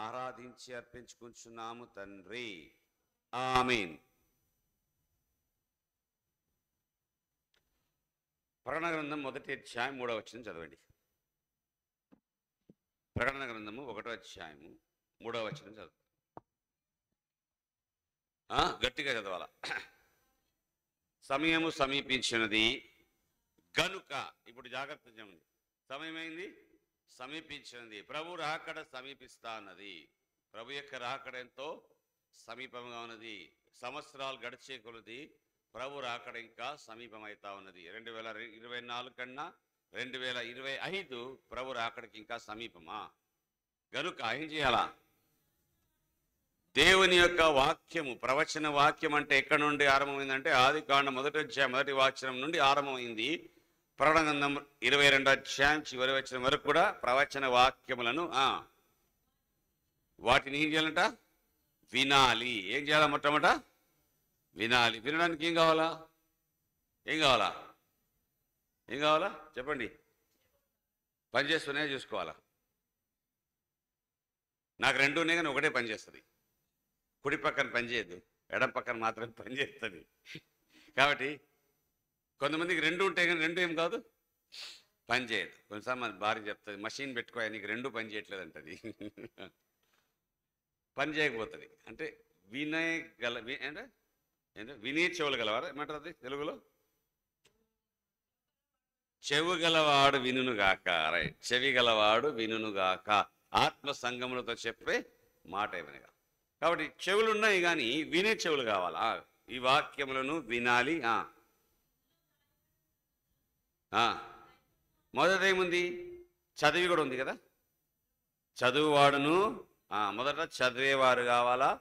ఆరాధించి అర్పించుకుంటున్నాము తండ్రి. ఆమేన్. ప్రకటన గ్రంథం 1వ అధ్యాయం 3వ వచనం చదవండి. ప్రకటన గ్రంథము 1వ అధ్యాయము 3వ వచనం చదువు. గట్టిగా చదవాల. సమయము సమీపించినది గనుక, ఇప్పుడు జాగ్రత్త చెప్పండి, సమయమైంది, సమీపించినది, ప్రభు రాకడ సమీపిస్తా ఉన్నది. ప్రభు యొక్క రాకడ ఎంతో సమీపంగా ఉన్నది. సంవత్సరాలు గడిచే కొలది ప్రభు రాకడ ఇంకా సమీపమవుతా ఉన్నది. 2024 కన్నా 2025 ప్రభు రాకడికి ఇంకా సమీపమా? గనుక ఏం చేయాలా? దేవుని యొక్క వాక్యము, ప్రవచన వాక్యం అంటే ఎక్కడి నుండి ఆరంభమైందంటే ఆదికాండం 1వ అధ్యాయం 1వ వచనం నుండి ఆరంభమైంది. ప్రకటన గ్రంథం 22వ అధ్యాయం చివరి వచనం వరకు కూడా ప్రవచన వాక్యములను వాటిని ఏం చేయాలంట? వినాలి. ఏం చేయాలా? మొట్టమొదట వినాలి. వినడానికి ఏం కావాలా? ఏం కావాలా? ఏం కావాలా చెప్పండి. పని చేస్తూనే చూసుకోవాలా. నాకు రెండు ఉన్నాయి కానీ ఒకటే పని చేస్తుంది. కుడి పక్కన పని చేయద్దు, ఎడం పక్కన మాత్రమే పని చేస్తుంది. కాబట్టి కొంతమందికి రెండు ఉంటాయి కానీ రెండు ఏం కాదు, పని చేయదు. కొన్నిసార్లు మన భార్య చెప్తుంది, మషిన్ పెట్టుకో, నీకు రెండు పని చేయట్లేదు అంటది. పని చేయకపోతుంది అంటే వినయగల అంటే వినే చెవులు గలవారు ఏమంటారు అది తెలుగులో? చెవు గలవాడు వినుగాక. రైట్, చెవి గలవాడు వినుగాక. ఆత్మ సంగములతో చెప్పే మాట ఏమనగా. కాబట్టి చెవులు ఉన్నాయి కానీ వినే చెవులు కావాలా? ఈ వాక్యములను వినాలి. మొదటేముంది? చదివి కూడా ఉంది కదా. చదువువాడును మొదట చదివేవారు కావాలా.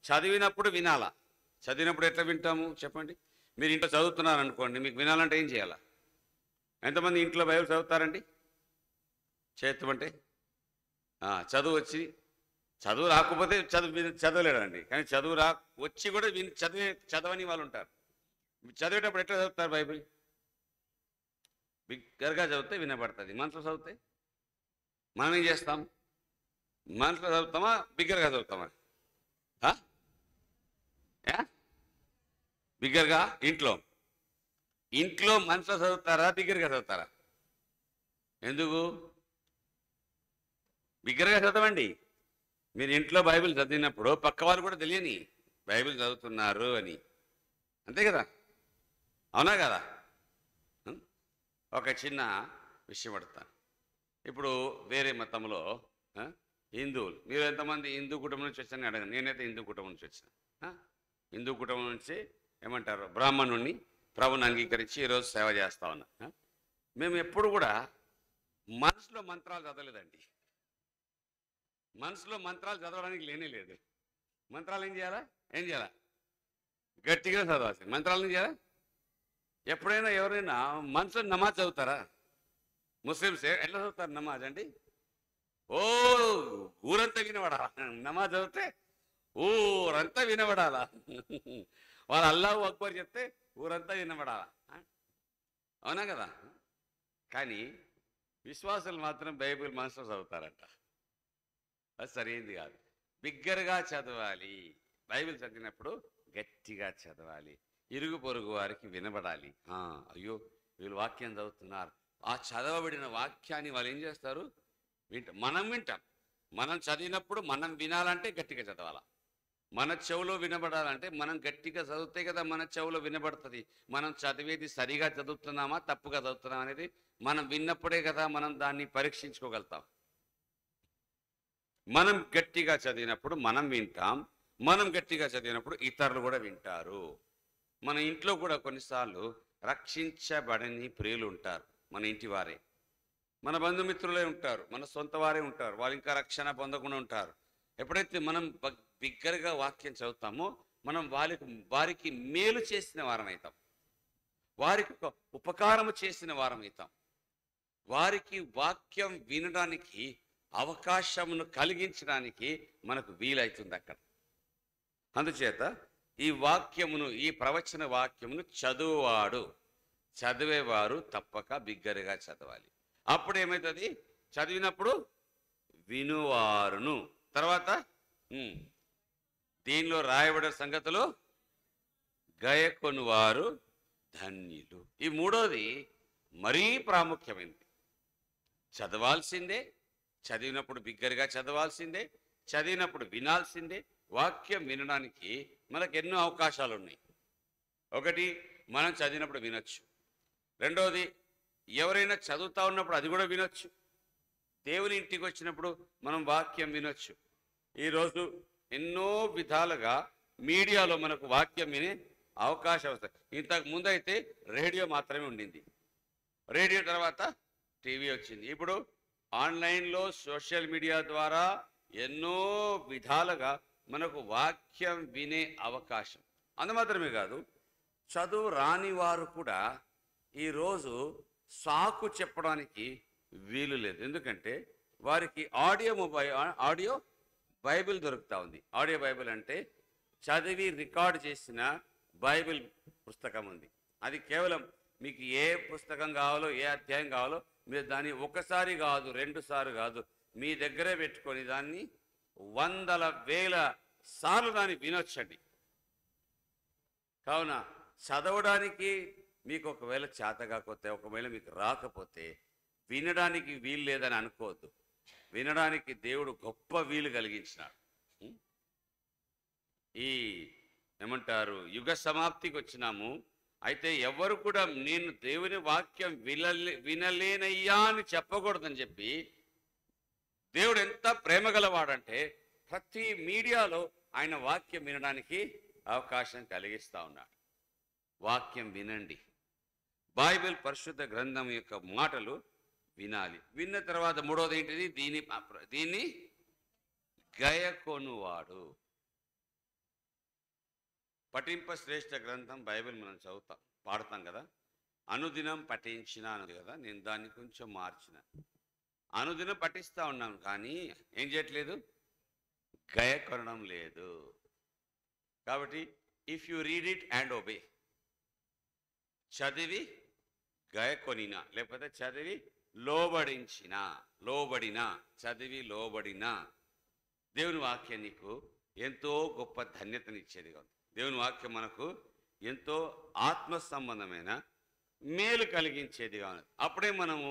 చదివినప్పుడు వినాలా. చదివినప్పుడు ఎట్లా వింటాము చెప్పండి. మీరు ఇంట్లో చదువుతున్నారు అనుకోండి, మీకు వినాలంటే ఏం చేయాలా? ఎంతమంది ఇంట్లో బైబిల్ చదువుతారండి? చేస్తామంటే చదువు వచ్చి, చదువు రాకపోతే చదవలేడండి. కానీ చదువు వచ్చి కూడా చదవని వాళ్ళు ఉంటారు. చదివేటప్పుడు ఎట్లా చదువుతారు బైబిల్? బిగ్గరగా చదివితే వినబడుతుంది. మనసులో చదివితే మనం ఏం చేస్తాం? మనసులో చదువుతామా బిగ్గరగా చదువుతామా? బిగ్గరగా. ఇంట్లో మనసులో చదువుతారా బిగ్గరగా చదువుతారా? ఎందుకు బిగ్గరగా చదవండి? మీరు ఇంట్లో బైబిల్ చదివినప్పుడు పక్క వాళ్ళు కూడా తెలియని బైబిల్ చదువుతున్నారు అని, అంతే కదా? అవునా కదా? ఒక చిన్న విషయం పడతాను. ఇప్పుడు వేరే మతంలో హిందువులు, మీరు ఎంతమంది హిందూ కుటుంబం నుంచి వచ్చారని అడగండి. నేనైతే హిందూ కుటుంబం నుంచి వచ్చాను. హిందూ కుటుంబం నుంచి ఏమంటారు, బ్రాహ్మణుణ్ణి, ప్రభుని అంగీకరించి ఈరోజు సేవ చేస్తా ఉన్నా. మేము ఎప్పుడు కూడా మనసులో మంత్రాలు చదవలేదండి. మనసులో మంత్రాలు చదవడానికి లేనే లేదు. మంత్రాలు ఏం చేయాలా? గట్టిగా చదవాల్సింది. మంత్రాలు ఏం చేయాలా? ఎప్పుడైనా ఎవరైనా మనసులో నమాజ్ చదువుతారా? ముస్లిమ్స్ ఎట్లా చదువుతారు నమాజ్ అండి? ఓ ఊరంతా వినబడాలా. నమాజ్ చదివితే ఊరంతా వినబడాలా. వాళ్ళు అల్లాహు అక్బర్ చెప్తే ఊరంతా వినబడాలా. అవునా కదా? కానీ విశ్వాసులు మాత్రం బైబిల్ మనసులో చదువుతారంట. అది సరైనది కాదు. బిగ్గరగా చదవాలి. బైబిల్ చదివినప్పుడు గట్టిగా చదవాలి. ఇరుగు పొరుగు వారికి వినబడాలి. అయ్యో వీళ్ళు వాక్యం చదువుతున్నారు. ఆ చదవబడిన వాక్యాన్ని వాళ్ళు ఏం చేస్తారు? మనం వింటాం. మనం చదివినప్పుడు మనం వినాలంటే గట్టిగా చదవాలా. మన చెవులో వినబడాలంటే మనం గట్టిగా చదివితే కదా మన చెవులో వినబడుతుంది. మనం చదివేది సరిగా చదువుతున్నామా తప్పుగా చదువుతున్నామా అనేది మనం విన్నప్పుడే కదా మనం దాన్ని పరీక్షించుకోగలుగుతాం. మనం గట్టిగా చదివినప్పుడు మనం వింటాం. మనం గట్టిగా చదివినప్పుడు ఇతరులు కూడా వింటారు. మన ఇంట్లో కూడా కొన్నిసార్లు రక్షించబడని ప్రియులు ఉంటారు. మన ఇంటి వారే, మన బంధుమిత్రులే ఉంటారు, మన సొంత వారే ఉంటారు. వాళ్ళు ఇంకా రక్షణ పొందకుండా ఉంటారు. ఎప్పుడైతే మనం బిగ్గరగా వాక్యం చదువుతామో మనం వారికి మేలు చేసిన వారం అవుతాం. వారికి ఒక ఉపకారము చేసిన వారం అవుతాం. వారికి వాక్యం వినడానికి అవకాశమును కలిగించడానికి మనకు వీలవుతుంది అక్కడ. అందుచేత ఈ వాక్యమును, ఈ ప్రవచన వాక్యమును చదివేవారు తప్పక బిగ్గరగా చదవాలి. అప్పుడు ఏమవుతుంది? చదివినప్పుడు వినువారును తర్వాత దీనిలో రాయబడిన సంగతులు గైకొనువారు ధన్యులు. ఈ మూడోది మరీ ప్రాముఖ్యమైనది. చదవాల్సిందే, చదివినప్పుడు బిగ్గరగా చదవాల్సిందే, చదివినప్పుడు వినాల్సిందే. వాక్యం వినడానికి మనకు ఎన్నో అవకాశాలు ఉన్నాయి. ఒకటి, మనం చదివినప్పుడు వినొచ్చు. రెండవది, ఎవరైనా చదువుతా ఉన్నప్పుడు అది కూడా వినొచ్చు. దేవుని ఇంటికి వచ్చినప్పుడు మనం వాక్యం వినొచ్చు. ఈరోజు ఎన్నో విధాలుగా మీడియాలో మనకు వాక్యం వినే అవకాశం వస్తుంది. ఇంతకు ముందు అయితే రేడియో మాత్రమే ఉండింది. రేడియో తర్వాత టీవీ వచ్చింది. ఇప్పుడు ఆన్లైన్లో సోషల్ మీడియా ద్వారా ఎన్నో విధాలుగా మనకు వాక్యం వినే అవకాశం. అందు మాత్రమే కాదు, చదువు రాని వారు కూడా ఈరోజు సాకు చెప్పడానికి వీలు లేదు. ఎందుకంటే వారికి ఆడియో బైబిల్ దొరుకుతూ ఉంది. ఆడియో బైబిల్ అంటే చదివి రికార్డు చేసిన బైబిల్ పుస్తకం ఉంది. అది కేవలం మీకు ఏ పుస్తకం కావాలో, ఏ అధ్యాయం కావాలో మీరు దాన్ని ఒకసారి కాదు, 2 సార్లు కాదు, మీ దగ్గరే పెట్టుకొని దాన్ని 100,000 సార్లు దాన్ని వినొచ్చండి. కావున చదవడానికి మీకు ఒకవేళ చేత కాకపోతే, ఒకవేళ మీకు రాకపోతే వినడానికి వీలు లేదని అనుకోవద్దు. వినడానికి దేవుడు గొప్ప వీలు కలిగించినాడు. ఈ ఏమంటారు, యుగ సమాప్తికి వచ్చినాము. అయితే ఎవరు కూడా నేను దేవుని వాక్యం వినలేనయ్యా అని చెప్పకూడదని చెప్పి దేవుడు ఎంత ప్రేమ గలవాడంటే ప్రతి మీడియాలో ఆయన వాక్యం వినడానికి అవకాశం కలిగిస్తూ ఉన్నాడు. వాక్యం వినండి. బైబిల్ పరిశుద్ధ గ్రంథం యొక్క మాటలు వినాలి. విన్న తర్వాత మూడోది ఏంటిది? దీన్ని గైకొనువాడు. పఠింప శ్రేష్ఠ గ్రంథం బైబిల్ మనం చదువుతాం, పాడతాం కదా. అనుదినం పఠించిన అన్నది కదా, నేను దాన్ని కొంచెం మార్చిన. అనుదినం పఠిస్తూ ఉన్నాను, కానీ ఏం చేయట్లేదు, గైకొనడం లేదు. కాబట్టి if you read it and obey, చదివి గైకొనిన, లేకపోతే చదివి లోబడిన, చదివి లోబడిన దేవుని వాక్యం నీకు ఎంతో గొప్ప ధన్యతనిచ్చేదిగా ఉంది. దేవుని వాక్యం మనకు ఎంతో ఆత్మ సంబంధమైన మేలు కలిగించేదిగా ఉన్నది. అప్పుడే మనము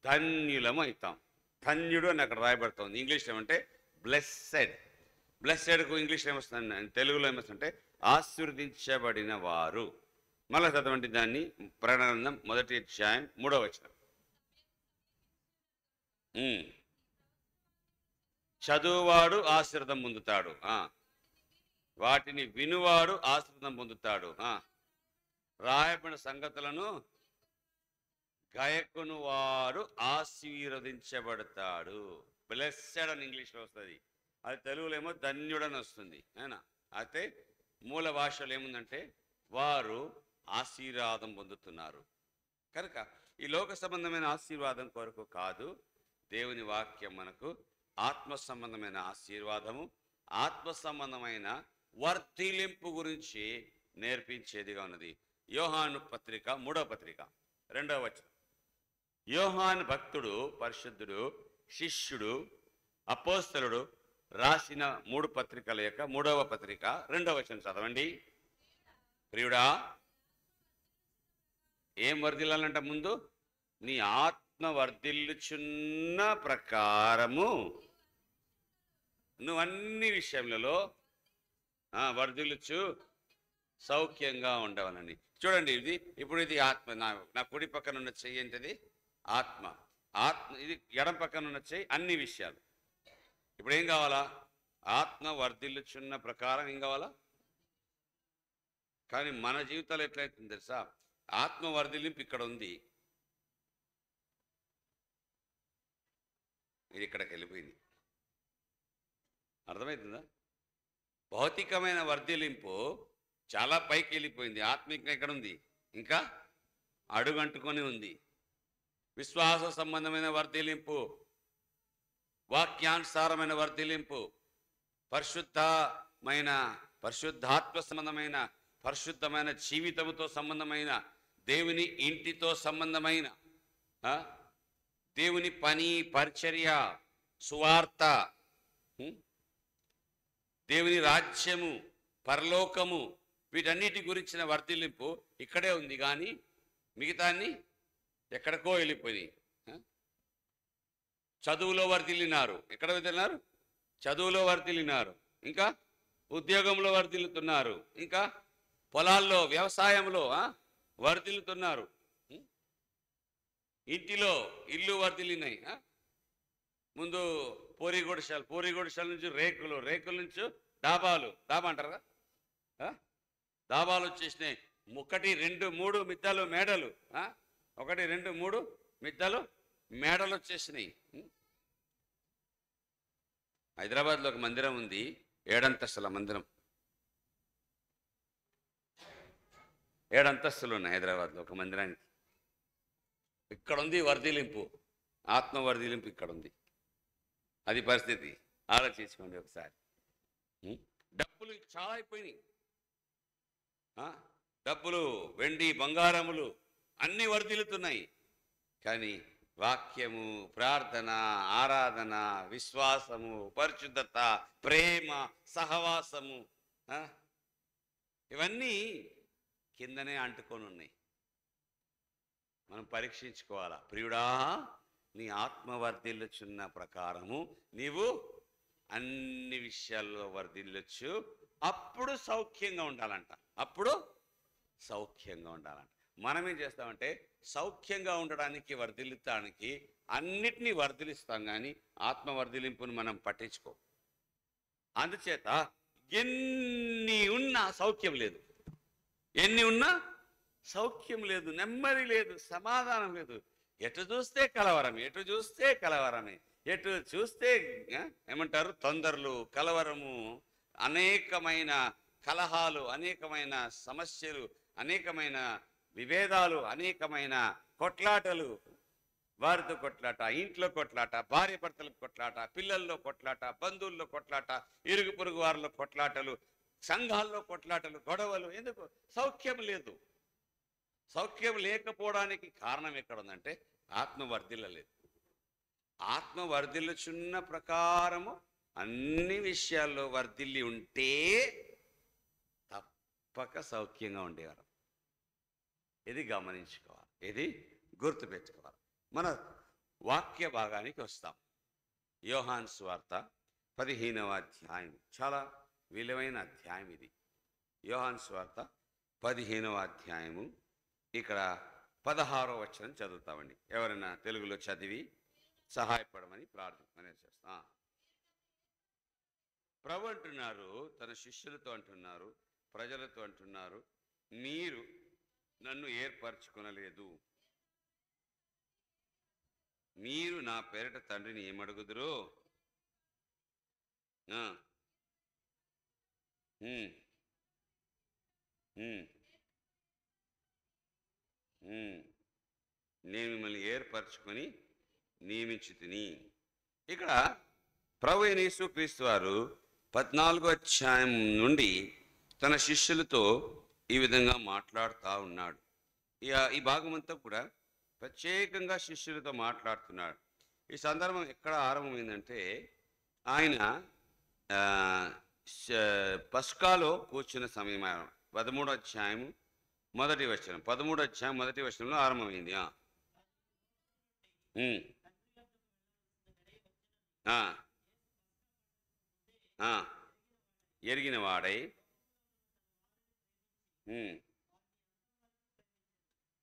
ధన్యులము అవుతాం. ధన్యుడు అని అక్కడ రాయబడుతుంది. ఇంగ్లీష్లో ఏమంటే బ్లెస్సెడ్. బ్లెస్సెడ్కు ఇంగ్లీష్లో ఏమొస్తుంది, తెలుగులో ఏమొస్తుందంటే ఆశీర్వదించబడిన వారు. మళ్ళీ చదవండి దాన్ని. ప్రకటన 1వ అధ్యాయం 3వ వచనం. చదువువాడు ఆశీర్వాదం పొందుతాడు, వాటిని వినువాడు ఆశీర్వాదం పొందుతాడు. రాయబడిన సంగతులను గైకొనువాడు ఆశీర్వదించబడతాడు. బ్లెస్సెడ్ అని ఇంగ్లీష్లో వస్తుంది, అది తెలుగులో ఏమో ధన్యుడని వస్తుంది. అయితే మూల భాషలో ఏముందంటే వారు ఆశీర్వాదం పొందుతున్నారు. కనుక ఈ లోక సంబంధమైన ఆశీర్వాదం కొరకు కాదు, దేవుని వాక్యం మనకు ఆత్మ సంబంధమైన ఆశీర్వాదము, ఆత్మ సంబంధమైన వర్ధిలింపు గురించి నేర్పించేదిగా ఉన్నది. యోహాను పత్రిక 3వ పత్రిక 2వ వచనం. యోహాను భక్తుడు, పరిశుద్ధుడు, శిష్యుడు, అపోస్తలుడు రాసిన 3 పత్రికల యొక్క 3వ పత్రిక 2వ వచనం చదవండి. ప్రియుడా, ఏం వర్ధిల్లాలంట? ముందు నీ ఆత్మ వర్ధిల్లుచున్న ప్రకారము నువ్వు అన్ని విషయములలో వర్ధిల్లుచు సౌఖ్యంగా ఉండవలని. చూడండి, ఇది ఆత్మ. నా కుడి పక్కన ఉన్న చెయ్యి ఏంటిది? ఆత్మ. ఇది ఎడం పక్కన ఉన్న చెయ్యి అన్ని విషయాలు. ఇప్పుడు ఏం కావాలా? ఆత్మ వర్ధిల్లుచున్న ప్రకారం ఏం కావాలా? కానీ మన జీవితాలు ఎట్లయితుంది తెలుసా? ఆత్మ వర్ధిల్లింపు ఇక్కడ ఉంది, ఇది ఇక్కడికి వెళ్ళిపోయింది. అర్థమవుతుందా? భౌతికమైన వర్ధిల్లింపు చాలా పైకి వెళ్ళిపోయింది. ఆత్మికంగా ఎక్కడ ఉంది? ఇంకా అడుగంటుకొని ఉంది. విశ్వాస సంబంధమైన వర్ధిల్లింపు, వాక్యానుసారమైన వర్ధిల్లింపు, పరిశుద్ధాత్మ సంబంధమైన, పరిశుద్ధమైన జీవితంతో సంబంధమైన, దేవుని ఇంటితో సంబంధమైన, దేవుని పని, పరిచర్య, సువార్త, దేవుని రాజ్యము, పరలోకము, వీటన్నిటి గురించిన వర్ధిల్లింపు ఇక్కడే ఉంది. కానీ మిగతాన్ని ఎక్కడికో వెళ్ళిపోయినాయి. చదువులో వర్ధిల్లినారు. ఎక్కడ వర్ధిల్లినారు? చదువులో వర్ధిల్లినారు. ఇంకా ఉద్యోగంలో వర్ధిల్లుతున్నారు. ఇంకా పొలాల్లో, వ్యవసాయంలో వర్ధిల్లుతున్నారు. ఇంటిలో ఇల్లు వర్ధిల్లినాయి. ముందు పూరిగుడిసెల నుంచి రేకులు, రేకుల నుంచి డాబా అంటారా? డాబాలు వచ్చేసినాయి. 1, 2, 3 మిద్దలు మేడలు. 1, 2, 3 మిద్దలు మేడలు వచ్చేసినాయి. హైదరాబాద్లో ఒక మందిరం ఉంది, 7 అంతస్తుల మందిరం. 7 అంతస్తులు ఉన్నాయి హైదరాబాద్లో ఒక మందిరానికి. ఇక్కడ ఉంది వర్ధిలింపు, ఆత్మ వర్ధిలింపు ఇక్కడ ఉంది. అది పరిస్థితి. ఆలోచించుకోండి ఒకసారి. డబ్బులు చాలా అయిపోయినాయి. డబ్బులు, వెండి, బంగారములు అన్నీ వర్ధిల్లుతున్నాయి. కానీ వాక్యము, ప్రార్థన, ఆరాధన, విశ్వాసము, పరిశుద్ధత, ప్రేమ, సహవాసము ఇవన్నీ కిందనే అంటుకొని ఉన్నాయి. మనం పరీక్షించుకోవాలా. ప్రియుడా, నీ ఆత్మ వర్ధిల్లుచున్న ప్రకారము నీవు అన్ని విషయాల్లో వర్ధిల్లొచ్చు. అప్పుడు సౌఖ్యంగా ఉండాలంట. అప్పుడు సౌఖ్యంగా ఉండాలంట. మనం ఏం చేస్తామంటే సౌఖ్యంగా ఉండడానికి, వర్ధిల్లుతానికి అన్నిటినీ వర్ధిలిస్తాం, కానీ ఆత్మ వర్ధిలింపును మనం పట్టించుకో. అందుచేత ఎన్ని ఉన్నా సౌఖ్యం లేదు. ఎన్ని ఉన్నా సౌఖ్యం లేదు, నెమ్మది లేదు, సమాధానం లేదు. ఎటు చూస్తే కలవరమే, ఎటు చూస్తే కలవరమే, ఎటు చూస్తే ఏమంటారు తొందరలు, కలవరము, అనేకమైన కలహాలు, అనేకమైన సమస్యలు, అనేకమైన విభేదాలు, అనేకమైన కొట్లాటలు. వారితో కొట్లాట, ఇంట్లో కొట్లాట, భార్య భర్తలకు కొట్లాట, పిల్లల్లో కొట్లాట, బంధువుల్లో కొట్లాట, ఇరుగు పొరుగు వారిలో కొట్లాటలు, సంఘాల్లో కొట్లాటలు, గొడవలు. ఎందుకు? సౌఖ్యం లేదు. సౌఖ్యం లేకపోవడానికి కారణం ఎక్కడ ఉందంటే ఆత్మ వర్ధిల్లలేదు. ఆత్మ వర్ధిల్లుచున్న ప్రకారము అన్ని విషయాల్లో వర్ధిల్లి ఉంటే తప్పక సౌఖ్యంగా ఉండేవారు. ఇది గమనించుకోవాలి, ఇది గుర్తుపెట్టుకోవాలి. మన వాక్య భాగానికి వస్తాం. యోహాను సువార్త 15వ అధ్యాయం. చాలా విలువైన అధ్యాయం ఇది. యోహాను సువార్త 15వ అధ్యాయము. ఇక్కడ 16వ వచనం చదువుతామండి. ఎవరైనా తెలుగులో చదివి సహాయపడమని ప్రార్థన చేస్తాం. ప్రభు అంటున్నారు, తన శిష్యులతో అంటున్నారు, ప్రజలతో అంటున్నారు, మీరు నన్ను ఏర్పరచుకొనలేదు. మీరు నా పేరిట తండ్రిని ఏమడుగుదురో నేను మిమ్మల్ని ఏర్పరచుకొని నియమించుతిని. ఇక్కడ ప్రభు అయిన యేసుక్రీస్తు వారు 14వ అధ్యాయం నుండి తన శిష్యులతో ఈ విధంగా మాట్లాడుతూ ఉన్నాడు. ఈ భాగం అంతా కూడా ప్రత్యేకంగా శిష్యులతో మాట్లాడుతున్నాడు. ఈ సందర్భం ఎక్కడ ఆరంభమైందంటే ఆయన పస్కాలో కూర్చున్న సమయం. 13వ అధ్యాయం 1వ వచనం. 13వ అధ్యాయం 1వ వచనంలో ఆరంభమైంది. ఎరిగిన వాడై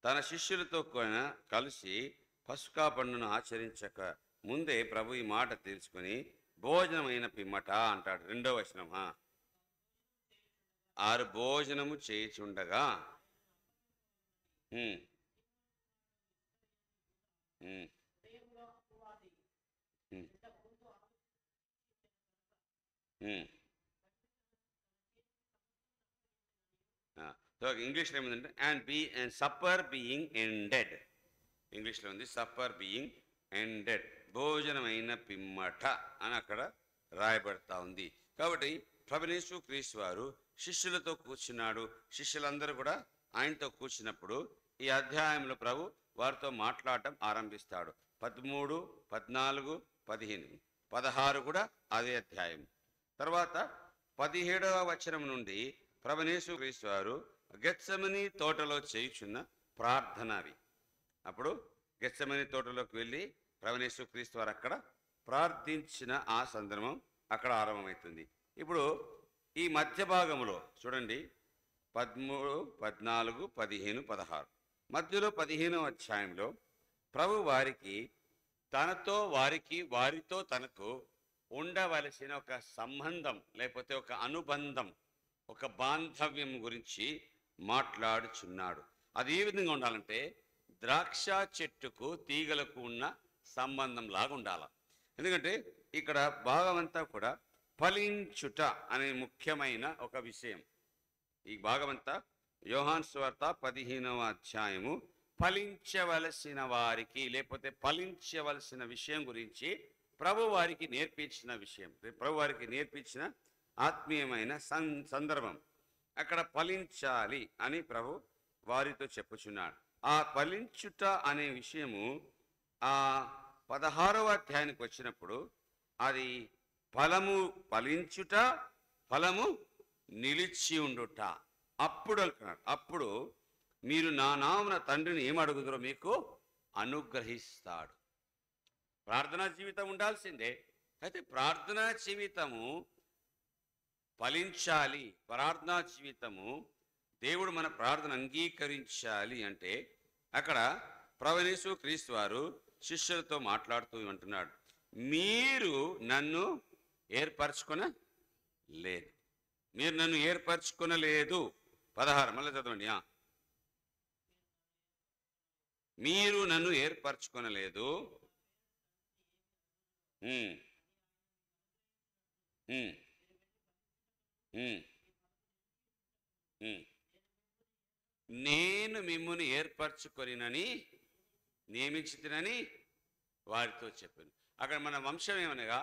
తన శిష్యులతో కలిసి పస్కా పండును ఆచరించక ముందే ప్రభు ఈ మాట తెలుసుకొని భోజనమైన పిమ్మట అంటాడు. 2వ వచనం. ఆరు భోజనము చేయుచుండగా సో ఇంగ్లీష్లో ఏమిందంటే అండ్ సప్పర్ బీయింగ్ ఎండెడ్. ఇంగ్లీష్లో ఉంది సప్పర్ బీయింగ్ ఎండెడ్, భోజనమైన పిమ్మట అని అక్కడ రాయబడతా ఉంది. కాబట్టి ప్రభువైన యేసుక్రీస్తు వారు శిష్యులతో కూర్చున్నాడు. శిష్యులందరూ కూడా ఆయనతో కూర్చున్నప్పుడు ఈ అధ్యాయంలో ప్రభు వారితో మాట్లాడటం ఆరంభిస్తాడు. 13, 14, 15, 16 కూడా అదే అధ్యాయం. తర్వాత 17వ వచనం నుండి ప్రభునేసు క్రీస్తు వారు గెత్సెమనీ తోటలో చేయుచున్న ప్రార్థన అవి. అప్పుడు గెత్సెమనీ తోటలోకి వెళ్ళి ప్రభునేసు క్రీస్తు వారు అక్కడ ప్రార్థించిన ఆ సందర్భం అక్కడ ఆరంభమవుతుంది. ఇప్పుడు ఈ మధ్య భాగంలో చూడండి 13, 14, 15, 16 మధ్యలో 15వ అధ్యాయంలో ప్రభు వారికి తనతో వారితో తనకు ఉండవలసిన ఒక సంబంధం లేకపోతే ఒక అనుబంధం, ఒక బాంధవ్యం గురించి మాట్లాడుచున్నాడు. అది ఏ విధంగా ఉండాలంటే ద్రాక్ష చెట్టుకు తీగలకు ఉన్న సంబంధం లాగా ఉండాల. ఎందుకంటే ఇక్కడ భాగమంతా కూడా ఫలించుట అనే ముఖ్యమైన ఒక విషయం. ఈ భాగమంతా యోహాను సువార్త 15వ అధ్యాయము ఫలించవలసిన వారికి లేకపోతే ఫలించవలసిన విషయం గురించి ప్రభు వారికి నేర్పించిన విషయం, ప్రభు వారికి నేర్పించిన ఆత్మీయమైన సందర్భం. అక్కడ ఫలించాలి అని ప్రభు వారితో చెప్పుచున్నాడు. ఆ ఫలించుట అనే విషయము ఆ 16వ అధ్యాయానికి వచ్చినప్పుడు అది ఫలము ఫలించుట, ఫలము నిలిచి ఉండుట. అప్పుడు అంటున్నాడు, అప్పుడు మీరు నా నామమున తండ్రిని ఏమడుగుదరో మీకు అనుగ్రహిస్తాడు. ప్రార్థనా జీవితం ఉండాల్సిందే. అయితే ప్రార్థనా జీవితము ఫలించాలి, ప్రార్థనా జీవితము దేవుడు మన ప్రార్థన అంగీకరించాలి అంటే అక్కడ ప్రభుయేసు క్రీస్తు వారు శిష్యులతో మాట్లాడుతూ అంటున్నాడు, మీరు నన్ను ఏర్పరచుకొనలేదు, మీరు నన్ను ఏర్పరచుకొనలేదు. 16 మళ్ళీ చదవండి. మీరు నన్ను ఏర్పరచుకొనలేదు, నేను మిమ్మును ఏర్పరచుకొనినని నియమించితినని వారితో చెప్పాను. అక్కడ మన వంశం ఏమనగా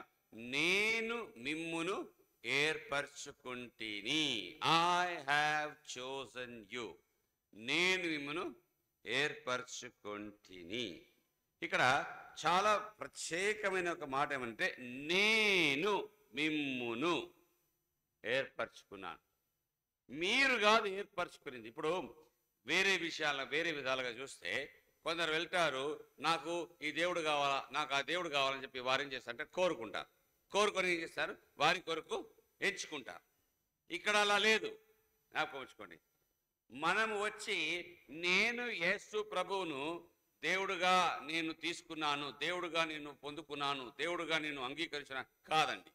నేను మిమ్మును ఏర్పరచుకుంటిని, ఐ హ్యావ్ చోజన్ యు, నేను మిమ్మును ఏర్పరచుకుంటిని. ఇక్కడ చాలా ప్రత్యేకమైన ఒక మాట ఏమంటే నేను మిమ్మును ఏర్పరచుకున్నాను, మీరు కాదు ఏర్పరచుకునింది. ఇప్పుడు వేరే విధాలుగా చూస్తే కొందరు వెళ్తారు, నాకు ఈ దేవుడు కావాలా, నాకు ఆ దేవుడు కావాలని చెప్పి వారు ఏం చేస్తారంటే కోరుకుంటారు. కోరుకొని ఏం చేస్తారు, వారి కొరకు ఎంచుకుంటారు. ఇక్కడ అలా లేదు, జ్ఞాపకం ఉంచుకోండి. మనము వచ్చి నేను యేసు ప్రభువును దేవుడుగా నేను తీసుకున్నాను, దేవుడుగా నేను పొందుకున్నాను, దేవుడుగా నేను అంగీకరించిన కాదండి.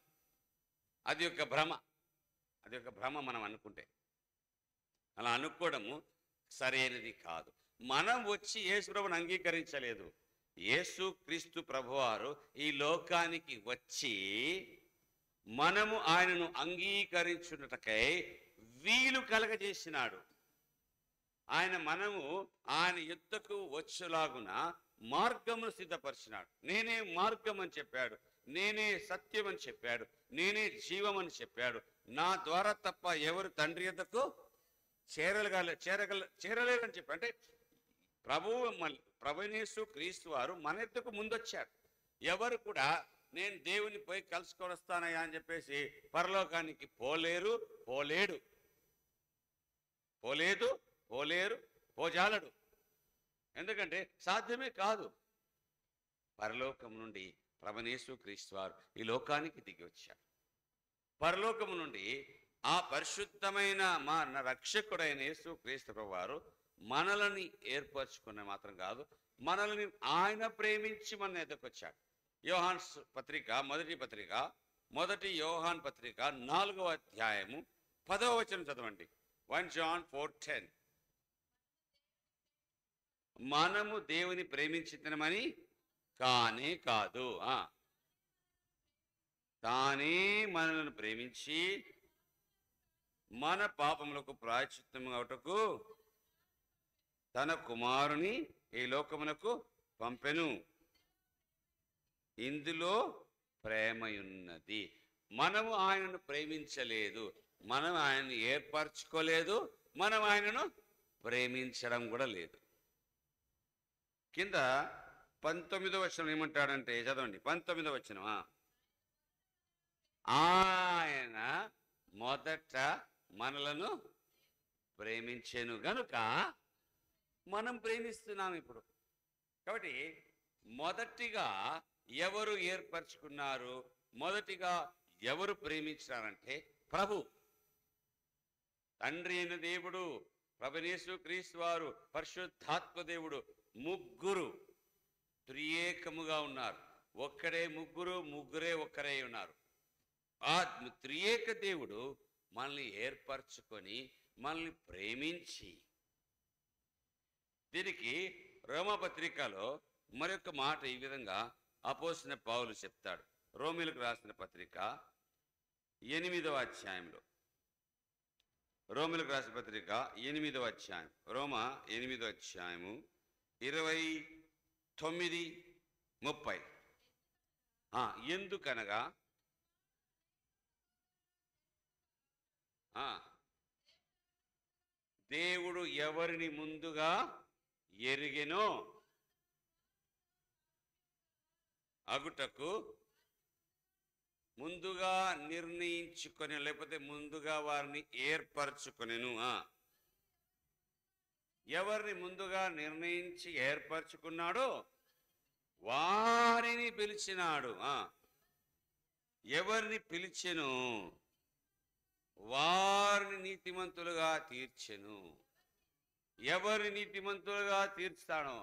అది ఒక భ్రమ, అది ఒక భ్రమ. మనం అనుకుంటే అలా అనుకోవడము సరైనది కాదు. మనం వచ్చి యేసు ప్రభువును అంగీకరించలేదు. యేసు క్రీస్తు ప్రభువారు ఈ లోకానికి వచ్చి మనము ఆయనను అంగీకరించుటకై వీలు కలగజేసినాడు. మనము ఆయన యుద్ధకు వచ్చేలాగున మార్గమును సిద్ధపరిచినాడు. నేనే మార్గం అని చెప్పాడు, నేనే సత్యం అని చెప్పాడు, నేనే జీవం అని చెప్పాడు. నా ద్వారా తప్ప ఎవరు తండ్రి యొద్దకు చేరలేదని చెప్పాడు. అంటే ప్రభుయేసు క్రీస్తు వారు మన యొద్దకు ముందొచ్చాడు. ఎవరు కూడా నేను దేవుని పోయి కలుసుకొని వస్తానయ్యా అని చెప్పేసి పరలోకానికి పోజాలడు. ఎందుకంటే సాధ్యమే కాదు. పరలోకం నుండి ప్రభుయేసు క్రీస్తు వారు ఈ లోకానికి దిగి వచ్చాడు. పరలోకము నుండి ఆ పరిశుద్ధమైన మా రక్షకుడైన యేసు క్రీస్తు ప్రభువారు మనల్ని ఏర్పరచుకున్న మాత్రం కాదు, మనల్ని ఆయన ప్రేమించి మన ఎదుకొచ్చాడు. యోహాన్ పత్రిక మొదటి యోహాన్ పత్రిక 4వ అధ్యాయము 10వ వచనం చదవండి. 1 John 4:10. మనము దేవుని ప్రేమించితమని కానే కాదు, తానే మనల్ని ప్రేమించి మన పాపములకు ప్రాయశ్చిత్తము అవుటకు తన కుమారుని ఈ లోకమునకు పంపెను. ఇందులో ప్రేమయున్నది. మనము ఆయనను ప్రేమించలేదు, మనం ఆయనను ఏర్పరచుకోలేదు, మనం ఆయనను ప్రేమించడం కూడా లేదు. కింద 19వ వచనం ఏమంటాడంటే చదవండి. 19వ వచనం, ఆయన మొదట మనలను ప్రేమించెను గనుక మనం ప్రేమిస్తున్నాం ఇప్పుడు. కాబట్టి మొదటిగా ఎవరు ఏర్పరచుకున్నారు, మొదటిగా ఎవరు ప్రేమించారంటే ప్రభు. తండ్రి అయిన దేవుడు, ప్రభుయేసు క్రీస్తు వారు, పరిశుద్ధాత్మ దేవుడు, ముగ్గురు త్రియేకముగా ఉన్నారు. ఒక్కడే ముగ్గురు, ముగ్గురే ఒక్కరే ఉన్నారు. ఆ త్రియేక దేవుడు మనల్ని ఏర్పరచుకొని మనల్ని ప్రేమించి, దీనికి రోమపత్రికలో మరొక మాట ఈ విధంగా అపోస్తలుడైన పౌలు చెప్తాడు. రోమీయులకు రాసిన పత్రిక 8వ అధ్యాయంలో, రోమీయులకు రాసిన పత్రిక 8వ అధ్యాయం, రోమా 8వ అధ్యాయము 29, 30. ఎందుకనగా దేవుడు ఎవరిని ముందుగా ఎరిగెనో అగుటకు ముందుగా నిర్ణయించుకొని, లేకపోతే ముందుగా వారిని ఏర్పరచుకొనెను. ఎవరిని ముందుగా నిర్ణయించి ఏర్పరచుకున్నాడో వారిని పిలిచినాడు. ఎవరిని పిలిచెను వారిని నీతిమంతులుగా తీర్చెను. ఎవరిని నీతిమంతులుగా తీర్చాడో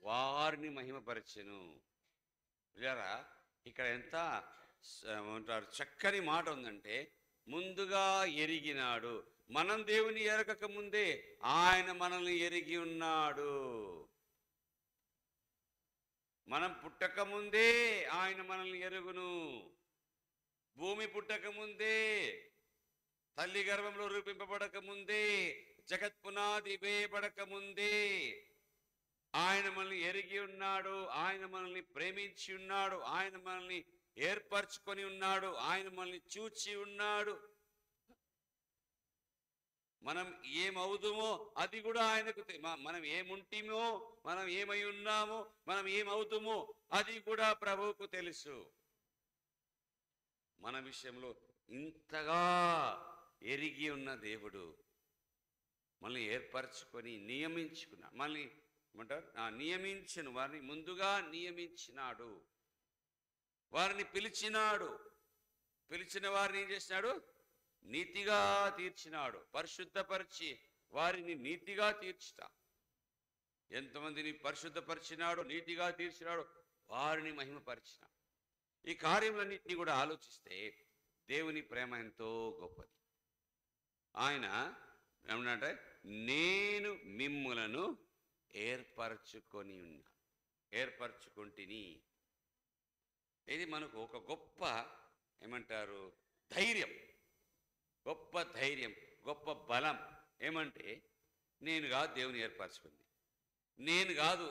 వారిని మహిమపరచెను. ఇక్కడ ఎంత ఏమంటారు చక్కని మాట ఉందంటే, ముందుగా ఎరిగినాడు. మనం దేవుని ఎరగక ముందే ఆయన మనల్ని ఎరిగి ఉన్నాడు. మనం పుట్టక ముందే ఆయన మనల్ని ఎరుగును. భూమి పుట్టక ముందే, తల్లి గర్భంలో రూపింపబడక ముందే, జగత్పునాది వేయబడక ముందే ఆయన మనల్ని ఎరిగి ఉన్నాడు. ఆయన మనల్ని ప్రేమించి ఉన్నాడు. ఆయన మనల్ని ఏర్పరచుకొని ఉన్నాడు. ఆయన మనల్ని చూచి ఉన్నాడు. మనం ఏమవుదుమో అది కూడా ఆయనకు, మనం ఏముంటిమో, మనం ఏమై ఉన్నామో, మనం ఏమవుతామో అది కూడా ప్రభువుకు తెలుసు. మన విషయంలో ఇంతగా ఎరిగి ఉన్న దేవుడు మనల్ని ఏర్పరచుకొని నియమించుకున్నాడు. మనల్ని ఏమంటారు, నియమించను, వారిని ముందుగా నియమించినాడు, వారిని పిలిచినాడు. పిలిచిన వారిని ఏం చేసినాడు? నీతిగా తీర్చినాడు. పరిశుద్ధపరిచి వారిని నీతిగా తీర్చుతా. ఎంతమందిని పరిశుద్ధపరిచినాడు, నీతిగా తీర్చినాడు, వారిని మహిమపరిచినాడు. ఈ కార్యములన్నింటినీ కూడా ఆలోచిస్తే దేవుని ప్రేమ ఎంతో గొప్పది. ఆయన ఏమన్నంటే, నేను మిమ్ములను ఏర్పరచుకొని ఉన్నా, ఏర్పరచుకుంటుని. ఇది మనకు ఒక గొప్ప ఏమంటారు ధైర్యం, గొప్ప ధైర్యం, గొప్ప బలం. ఏమంటే, నేను కాదు దేవుని ఏర్పరచుకుంది, నేను కాదు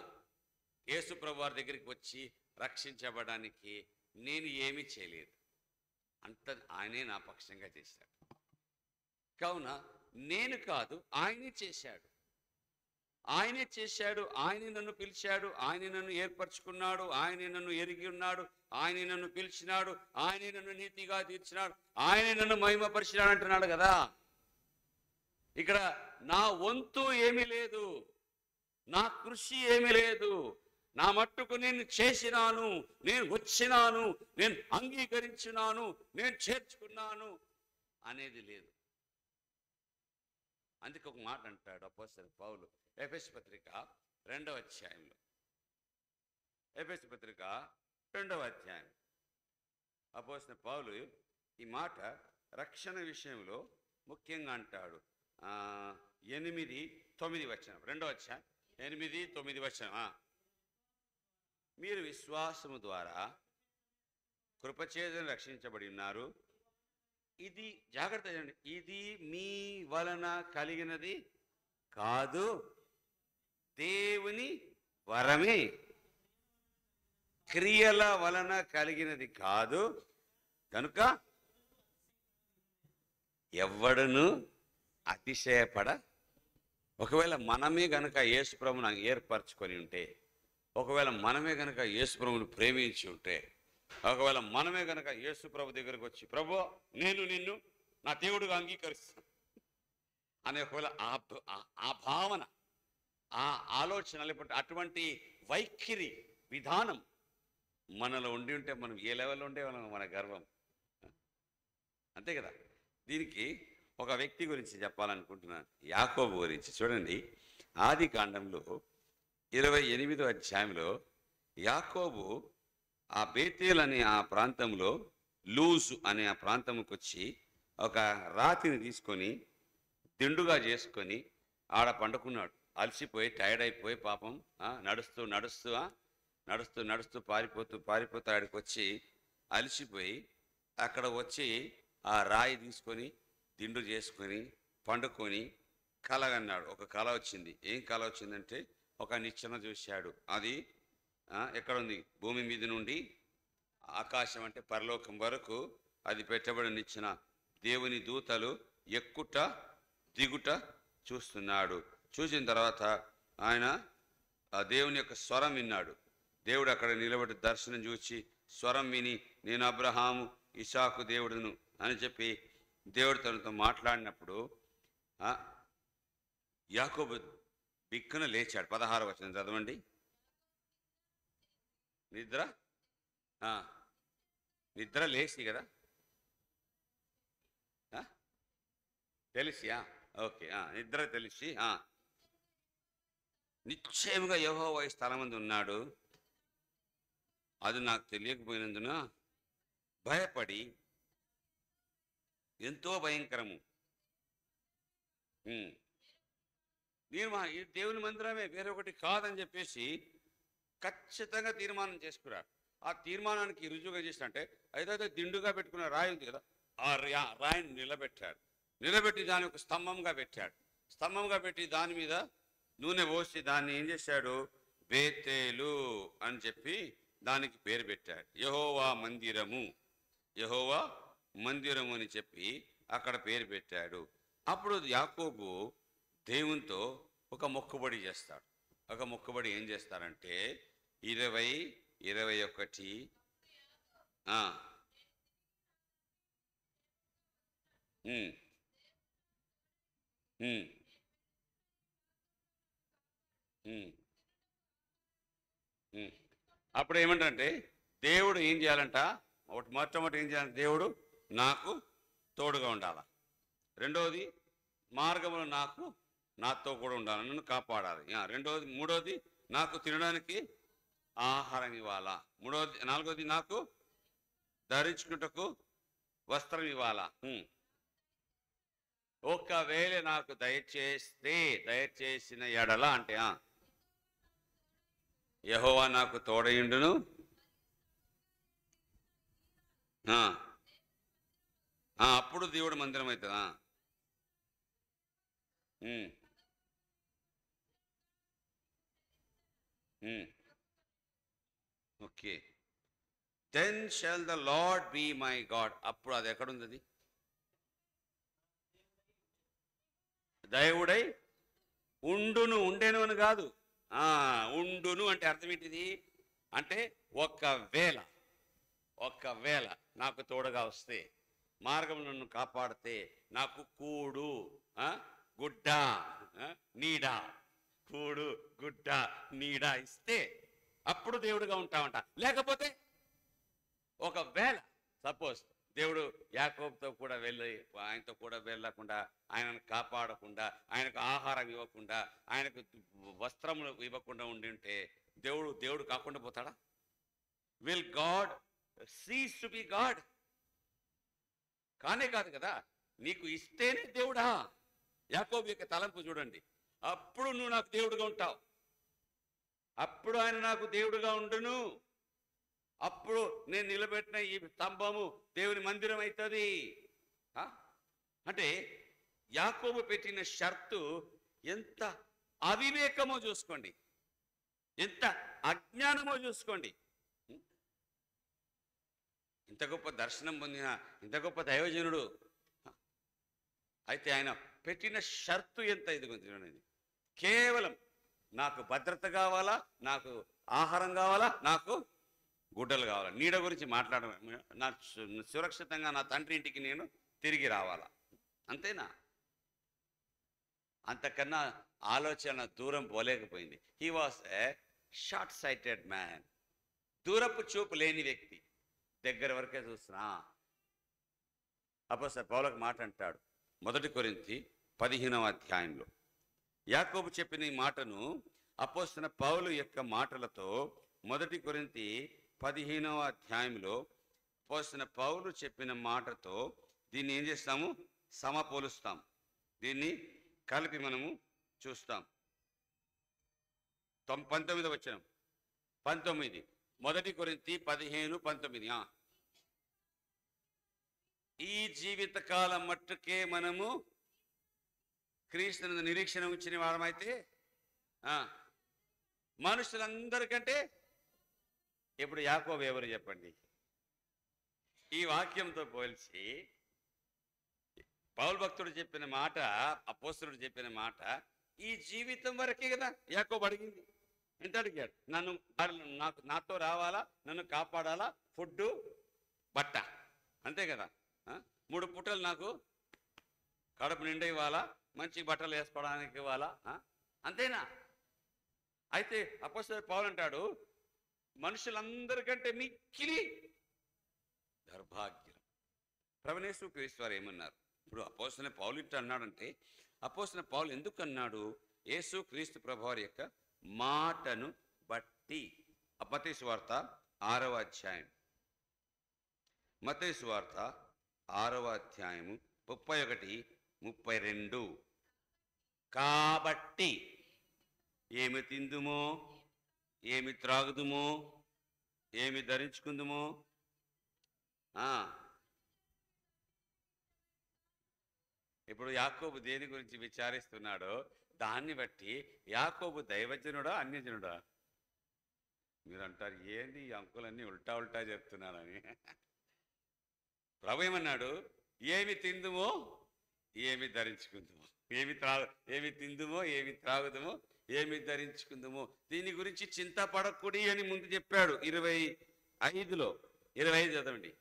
యేసు ప్రభు వారి దగ్గరికి వచ్చి రక్షించబడడానికి నేను ఏమీ చేయలేదు, అంత ఆయనే నా పక్షంగా చేశాడు. కావున నేను కాదు, ఆయనే చేశాడు. ఆయనే చేశాడు. ఆయనే నన్ను పిలిచాడు. ఆయనే నన్ను ఏర్పరచుకున్నాడు. ఆయనే నన్ను ఎరిగి ఉన్నాడు. ఆయనే నన్ను పిలిచినాడు. ఆయనే నన్ను నీతిగా తీర్చినాడు. ఆయనే నన్ను మహిమపరిచినాడు అంటున్నాడు కదా. ఇక్కడ నా వంతు ఏమీ లేదు, నా కృషి ఏమీ లేదు. నా మట్టుకు నేను చేసినాను, నేను వచ్చినాను, నేను అంగీకరించినాను, నేను చేర్చుకున్నాను అనేది లేదు. అందుకే ఒక మాట అంటాడు అపోస్తలుడైన పౌలు ఎఫెసు పత్రిక 2వ అధ్యాయంలో, ఎఫెసు పత్రిక 2వ అధ్యాయం అపోస్తలుడైన పౌలు ఈ మాట రక్షణ విషయంలో ముఖ్యంగా అంటాడు. 8, 9 వచనం, 2వ అధ్యాయం 8, 9 వచనం. మీరు విశ్వాసము ద్వారా కృపచేతను రక్షించబడి ఉన్నారు. ఇది జాగ్రత్త చేయండి, ఇది మీ వలన కలిగినది కాదు, దేవుని వరమే. క్రియల వలన కలిగినది కాదు, కనుక ఎవ్వడును అతిశయపడ. ఒకవేళ మనమే గనక యేసు ప్రభువును ఏర్పరచుకొని ఉంటే, ఒకవేళ మనమే గనక యేసు ప్రభువును ప్రేమించి ఉంటే, ఒకవేళ మనమే గనక యేసు ప్రభు దగ్గరకు వచ్చి, ప్రభు నేను నిన్ను నా దేవుడుగా అంగీకరిస్తాను అనే ఒకవేళ ఆ భావన, ఆ ఆలోచన, లేకపోతే అటువంటి వైఖరి విధానం మనలో ఉండి ఉంటే మనం ఏ లెవెల్లో ఉండే మన గర్వం. అంతే కదా. దీనికి ఒక వ్యక్తి గురించి చెప్పాలనుకుంటున్నాను, యాకోబు గురించి. చూడండి, ఆది కాండంలో 28వ అధ్యాయంలో యాకోబు ఆ బేతేల్ అనే ఆ ప్రాంతంలో, లూజు అనే ఆ ప్రాంతంకి వచ్చి ఒక రాతిని తీసుకొని దిండుగా చేసుకొని ఆడ పండుకున్నాడు. అలసిపోయి టైర్డ్ అయిపోయి పాపం నడుస్తూ నడుస్తూ నడుస్తూ నడుస్తూ పారిపోతూ ఆడికి వచ్చి అలసిపోయి అక్కడ వచ్చి ఆ రాయి తీసుకొని దిండు చేసుకొని పండుకొని కలగన్నాడు. ఒక కళ వచ్చింది. ఏం కళ వచ్చిందంటే, ఒక నిచ్చెన చూశాడు. అది ఎక్కడుంది? భూమి మీద నుండి ఆకాశం అంటే పరలోకం వరకు అది పెట్టబడిన నిచ్చెన. దేవుని దూతలు ఎక్కుట దిగుట చూస్తున్నాడు. చూసిన తర్వాత ఆయన ఆ దేవుని యొక్క స్వరం విన్నాడు. దేవుడు అక్కడ నిలబడి దర్శనం చూసి స్వరం విని, నేను అబ్రహాము ఇసాకు దేవుడును అని చెప్పి దేవుడు తనతో మాట్లాడినప్పుడు యాకోబు బిక్కున లేచాడు. 16వ వచనం చదవండి. నిద్ర లేచి కదా, తెలిసి ఓకే, నిద్ర తెలిసి నిశ్చయముగా యెహోవా ఈ స్థలమందు ఉన్నాడు, అది నాకు తెలియకపోయినందున భయపడి, ఎంతో భయంకరము, ఈ దేవుని మందిరమే వేరొకటి కాదని చెప్పేసి ఖచ్చితంగా తీర్మానం చేసుకున్నాడు. ఆ తీర్మానానికి రుజువుగా చేసినట్టే అయితే దిండుగా పెట్టుకున్న రాయి ఉంది కదా, ఆ రాయిని నిలబెట్టి దాని ఒక స్తంభంగా పెట్టాడు. స్తంభంగా పెట్టి దాని మీద నూనె పోసి దాన్ని ఏం చేశాడు? బేతేలు అని చెప్పి దానికి పేరు పెట్టాడు. యెహోవా మందిరము అని చెప్పి అక్కడ పేరు పెట్టాడు. అప్పుడు యాకోబు దేవునితో ఒక మొక్కుబడి చేస్తాడు. ఒక మొక్కుబడి ఏం చేస్తారంటే 20, 21 అప్పుడు ఏమంటారంటే, దేవుడు ఏం చేయాలంట? మొట్టమొదటి ఏం చేయాలంటే, దేవుడు నాకు తోడుగా ఉండాల. రెండవది, మార్గంలో నాతో కూడా ఉండాలి, నన్ను కాపాడాలి. మూడవది, నాకు తినడానికి ఆహారం ఇవ్వాలా. నాలుగవది, నాకు ధరించుకుంటకు వస్త్రం ఇవ్వాలా. ఒకవేళ నాకు దయచేసిన ఎడల అంటే యెహోవా నాకు తోడయుండును, అప్పుడు దేవుడు మందిరం అవుతుందా? Okay. Then shall the lord be my God. అప్పుడు అది ఎక్కడుంది? అది దేవుడై ఉండును, ఉండేను అని కాదు. ఉండును అంటే అర్థం ఏంటిది అంటే, ఒకవేళ నాకు తోడుగా వస్తే, మార్గం నన్ను కాపాడితే, నాకు కూడు గుడ్డ నీడ, కూడు గుడ్డ నీడ ఇస్తే అప్పుడు దేవుడుగా ఉంటామంట. లేకపోతే ఒకవేళ సపోజ్ దేవుడు యాకోబుతో కూడా ఆయనతో కూడా వెళ్ళకుండా, ఆయనను కాపాడకుండా, ఆయనకు ఆహారం ఇవ్వకుండా, ఆయనకు వస్త్రములు ఇవ్వకుండా ఉండి ఉంటే దేవుడు కాకుండా పోతాడా? Will God cease to be God? కానే కాదు కదా. నీకు ఇస్తేనే దేవుడా. యాకోబు యొక్క తలంపు చూడండి. అప్పుడు నువ్వు నాకు దేవుడుగా ఉంటావు, అప్పుడు ఆయన నాకు దేవుడుగా ఉండును, అప్పుడు నేను నిలబెట్టిన ఈ స్తంభము దేవుని మందిరం అవుతుంది. అంటే యాకోబు పెట్టిన షరతు ఎంత అవివేకమో చూసుకోండి, ఎంత అజ్ఞానమో చూసుకోండి. ఇంత గొప్ప దర్శనం పొందిన ఇంత గొప్ప దైవజనుడు అయితే ఆయన పెట్టిన షరతు ఎంత ఇదిగొంది. కేవలం నాకు భద్రత కావాలా, నాకు ఆహారం కావాలా, నాకు గుడ్డలు కావాలా. నీడ గురించి మాట్లాడడం, నా సురక్షితంగా నా తండ్రి ఇంటికి నేను తిరిగి రావాలా. అంతేనా? అంతకన్నా ఆలోచన దూరం పోలేకపోయింది. He was a short sighted man. దూరపు చూపు లేని వ్యక్తి. దగ్గర వరకే చూస్తున్నా. అపోస్తలుడైన పౌలు మాట అంటాడు 1 కొరింథీ 15వ అధ్యాయంలో. యాకోబు చెప్పిన ఈ మాటను అపోస్తలుడైన పౌలు యొక్క మాటలతో 1 కొరింథీ 15వ అధ్యాయంలో అపోస్తలుడైన పౌలు చెప్పిన మాటతో దీన్ని ఏం చేస్తాము? సమపోలుస్తాం. దీన్ని కలిపి మనము చూస్తాం. 19వ వచనం 19 1 కొరింథీ 15:19. ఈ జీవిత కాలం మట్టుకే మనము క్రీస్తునందు నిరీక్షణ ఉంచిన వారమైతే మనుషులందరికంటే ఇప్పుడు యాకోబు ఎవరు చెప్పండి? ఈ వాక్యంతో పోల్చి పౌలు భక్తుడు చెప్పిన మాట, అపోస్తలుడు చెప్పిన మాట ఈ జీవితం వరకే కదా యాకోబు అడిగింది. ఎంత అడిగాడు? నాతో రావాలా, నన్ను కాపాడాలా, ఫుడ్డు, బట్ట, అంతే కదా. 3 పూటలు నాకు కడుపు నిండా ఇవ్వాలా, మంచి బట్టలు వేసుకోవడానికి ఇవ్వాలా, అంతేనా? అయితే అపోస్తలుడు పౌలు అంటాడు మనుషులందరికంటే మిక్కిలి దౌర్భాగ్యం. ప్రభువైన యేసుక్రీస్తు వారు ఏమన్నారు? ఇప్పుడు అపోస్తలుడైన పౌలు ఇట్లా అన్నాడంటే అపోస్తలుడైన పౌలు ఎందుకు అన్నాడు? యేసుక్రీస్తు ప్రభువారి యొక్క మాటను బట్టి. మత్తయి సువార్త 6వ అధ్యాయం, మత్తయి సువార్త 6వ అధ్యాయము 31-32. కాబట్టి ఏమి తిందుమో, ఏమి త్రాగుదుమో, ఏమి ధరించుకుందుమో. ఇప్పుడు యాకోబు దేని గురించి విచారిస్తున్నాడో దాన్ని బట్టి యాకోబు దైవజనుడా అన్యజనుడా? మీరు అంటారు ఏంది ఈ అంకులన్నీ ఉల్టా ఉల్టా చెప్తున్నానని. ప్రభు ఏమన్నాడు? ఏమి తిందుమో, ఏమి ధరించుకుందుమో, ఏమి తిందుమో, ఏమి త్రాగుదుమో, ఏమి ధరించుకుందుమో, దీని గురించి చింతపడకుడి అని ముందు చెప్పాడు. 25లో 25 చదవండి.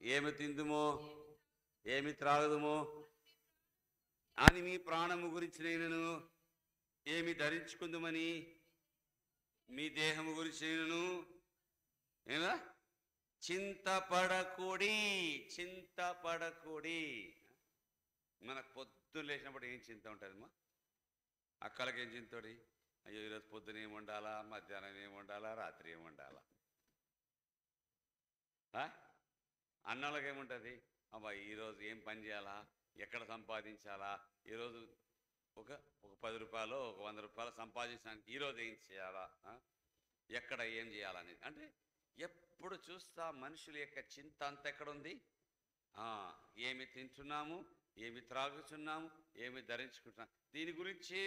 ఏమి తిందుమో, ఏమి త్రాగుదుమో అని మీ ప్రాణము గురించి నేను ఏమి ధరించుకుందుమని మీ దేహము గురించి నేను ఏమా చింతపడకూడి. మనకు పొద్దున్న లేచినప్పుడు ఏం చింత ఉంటుందమ్మా? అక్కలకి ఏం చింతోడి? అయ్యో ఈరోజు పొద్దున ఏమి వండాలా, మధ్యాహ్నం ఏమి వండాలా, రాత్రి ఏమి వండాలా. అన్నాళ్ళకి ఏముంటుంది? అబ్బా ఈరోజు ఏం పని చేయాలా, ఎక్కడ సంపాదించాలా, ఈరోజు ఒక 10 రూపాయలు, ఒక 100 రూపాయలు సంపాదించడానికి ఈరోజు ఏం చేయాలా, ఎక్కడ ఏం చేయాలనేది. అంటే ఎప్పుడు చూస్తా మనుషుల యొక్క చింత అంత ఎక్కడుంది? ఏమి తింటున్నాము, ఏమి త్రాగుతున్నాము, ఏమి ధరించుకుంటున్నాము, దీని గురించే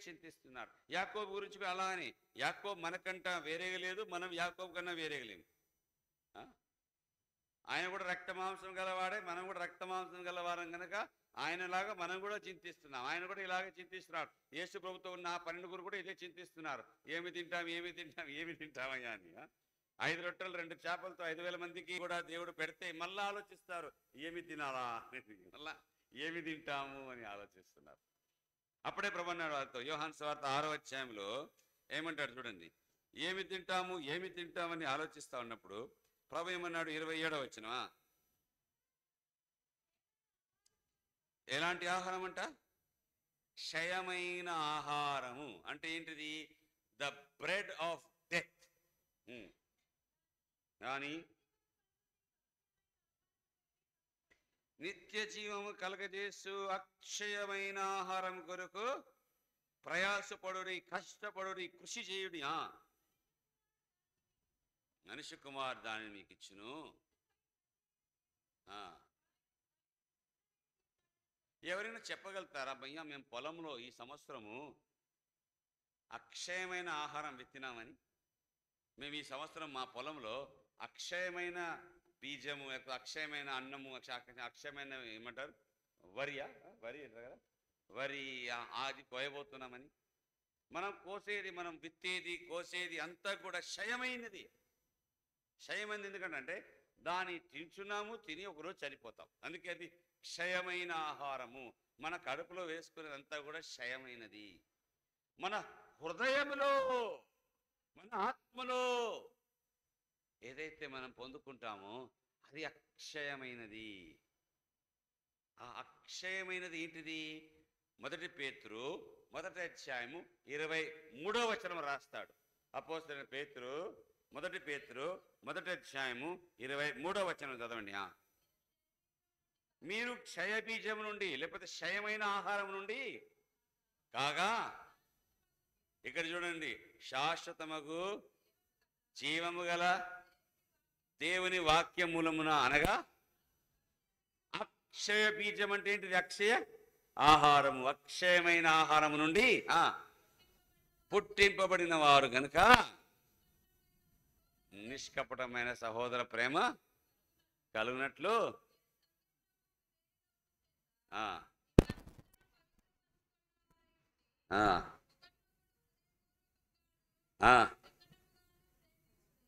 చింతిస్తున్నారు. యాకోబు గురించి కూడా అలా అని. యాకోబు మనకంటా వేరేగా లేదు, మనం యాకోబు కన్నా వేరేగా లేము. ఆయన కూడా రక్త మాంసం గలవాడే, మనం కూడా రక్త మాంసం గలవారం కనుక ఆయనలాగా మనం కూడా చింతిస్తున్నాం. ఆయన కూడా ఇలాగే చింతిస్తున్నాడు. యేసు ప్రభుత్వం ఉన్న 12 కూడా ఇదే చింతిస్తున్నారు. ఏమి తింటామయ్యా అని. 5 రొట్టెలు 2 చేపలతో 5,000 మందికి కూడా దేవుడు పెడితే మళ్ళా ఆలోచిస్తారు ఏమి తినాలా, మళ్ళా ఏమి తింటాము అని ఆలోచిస్తున్నారు. అప్పుడే ప్రభు అన్నాడు వారితో, యోహాను సువార్త 6వ అధ్యాయంలో ఏమంటాడు చూడండి. ఏమి తింటామని ఆలోచిస్తా ఉన్నప్పుడు ప్రభు ఏమన్నాడు? 27వ వచనం. ఎలాంటి ఆహారం అంట? క్షయమైన ఆహారము. అంటే ఏంటిది? The bread of death. కానీ నిత్య జీవము కలగజేసు అక్షయమైన ఆహారం కొరకు ప్రయాసపడుడి, కష్టపడుడి, కృషి చేయుడి. మనిషి కుమార్ దాన్ని మీకు ఇచ్చును. ఎవరైనా చెప్పగలుగుతారా? భయ్యా మేము పొలంలో ఈ సంవత్సరము అక్షయమైన ఆహారం విత్తినామని, మేము ఈ సంవత్సరం మా పొలంలో అక్షయమైన బీజము, అక్షయమైన అన్నము, అక్షయమైన ఏమంటారు వరి అంటారు కదా, వరి అది కోయబోతున్నామని. మనం కోసేది, మనం విత్తేది, కోసేది అంతా కూడా క్షయమైనది. క్షయమైంది ఎందుకంటే దాన్ని తింటున్నాము, తిని ఒకరోజు చనిపోతాం. అందుకే అది క్షయమైన ఆహారము. మన కడుపులో వేసుకునేదంతా కూడా క్షయమైనది. మన హృదయంలో, మన ఆత్మలో ఏదైతే మనం పొందుకుంటామో అది అక్షయమైనది. ఆ అక్షయమైనది ఏంటిది? 1 పేతురు 1వ అధ్యాయము 23వ వచనం రాస్తాడు. అపోస్తలుడైన పేతురు 1 పేతురు 1వ అధ్యాయము 23వ వచనం చదవండి. మీరు క్షయ బీజం నుండి, లేకపోతే క్షయమైన ఆహారం నుండి కాగా, ఇక్కడ చూడండి, శాశ్వతమగు జీవము గల దేవుని వాక్య మూలమున, అనగా అక్షయ బీజం అంటే ఏంటిది? అక్షయ ఆహారము. అక్షయమైన ఆహారము నుండి పుట్టింపబడిన వారు గనుక నిష్కపటమైన సహోదర ప్రేమ కలుగునట్లు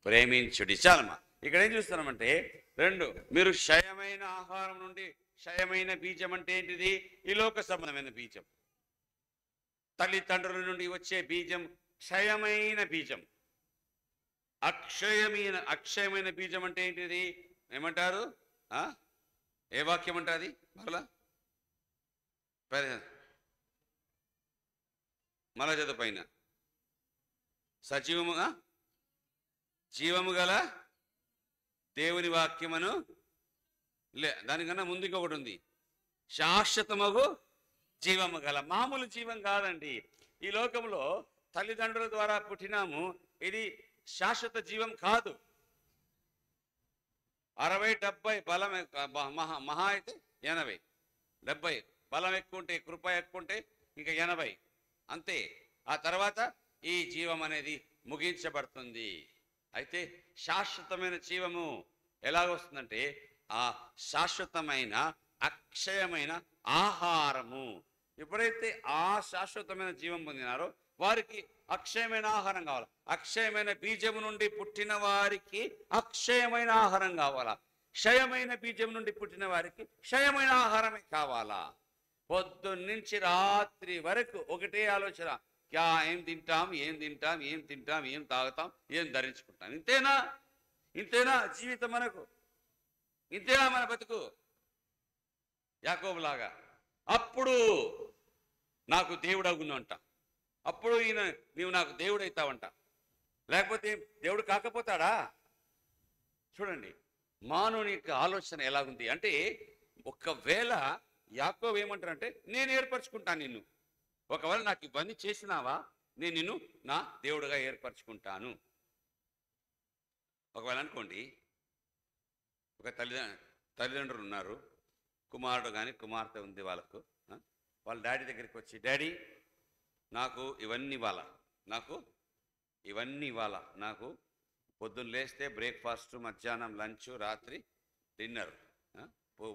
ప్రేమించుడి. చాలమ్మా. ఇక్కడ ఏం చూస్తున్నామంటే 2, మీరు క్షయమైన ఆహారం నుండి, క్షయమైన బీజం అంటే ఏంటిది? ఈ లోక సంబంధమైన బీజం. తల్లిదండ్రుల నుండి వచ్చే బీజం క్షయమైన బీజం. అక్షయమైన బీజం అంటే ఏంటిది? ఏమంటారు? ఏ వాక్యం అంటారు? మళ్ళా చదువు పైన. సజీవముగా జీవము గల దేవుని వాక్యమును, దానికన్నా ముందు ఇంకొకటి ఉంది, శాశ్వతమగు జీవము గల. మామూలు జీవం కాదండి. ఈ లోకంలో తల్లిదండ్రుల ద్వారా పుట్టినాము, ఇది శాశ్వత జీవం కాదు. 60-70 బలం, మహా అయితే 80. 70 బలం ఎక్కువ ఉంటే, కృప ఎక్కువ ఉంటే ఇంకా 80 అంతే. ఆ తర్వాత ఈ జీవం అనేది ముగించబడుతుంది. అయితే శాశ్వతమైన జీవము ఎలాగొస్తుందంటే ఆ శాశ్వతమైన అక్షయమైన ఆహారము. ఎప్పుడైతే ఆ శాశ్వతమైన జీవం పొందినారో వారికి అక్షయమైన ఆహారం కావాలా. అక్షయమైన బీజము నుండి పుట్టిన వారికి అక్షయమైన ఆహారం కావాలా. క్షయమైన బీజం నుండి పుట్టిన వారికి క్షయమైన ఆహారమే కావాలా. పొద్దున్నుంచి రాత్రి వరకు ఒకటే ఆలోచన, ఏం తింటాం, ఏం తింటాం, ఏం తింటాం, ఏం తాగుతాం, ఏం ధరించుకుంటాం. ఇంతేనా జీవితం మనకు? ఇంతేనా మన బతుకు? యాకోబులాగా అప్పుడు నాకు దేవుడు అగునంట, అప్పుడు నీవు నాకు దేవుడు అవుతావంట, లేకపోతే దేవుడు కాకపోతాడా? చూడండి మానవుని యొక్క ఆలోచన ఎలాగుంది అంటే, ఒకవేళ యాకోబు ఏమంటారంటే, నేను ఏర్పరచుకుంటాను నిన్ను, ఒకవేళ నాకు ఇవన్నీ చేసినావా నేను నిన్ను నా దేవుడుగా ఏర్పరచుకుంటాను. ఒకవేళ అనుకోండి, ఒక తల్లిదండ్రులు ఉన్నారు, కుమారుడు కానీ కుమార్తె ఉంది, వాళ్ళ డాడీ దగ్గరికి వచ్చి, డాడీ నాకు ఇవన్నీ ఇవ్వాలా, నాకు పొద్దున్న లేస్తే బ్రేక్ఫాస్ట్, మధ్యాహ్నం లంచ్, రాత్రి డిన్నర్,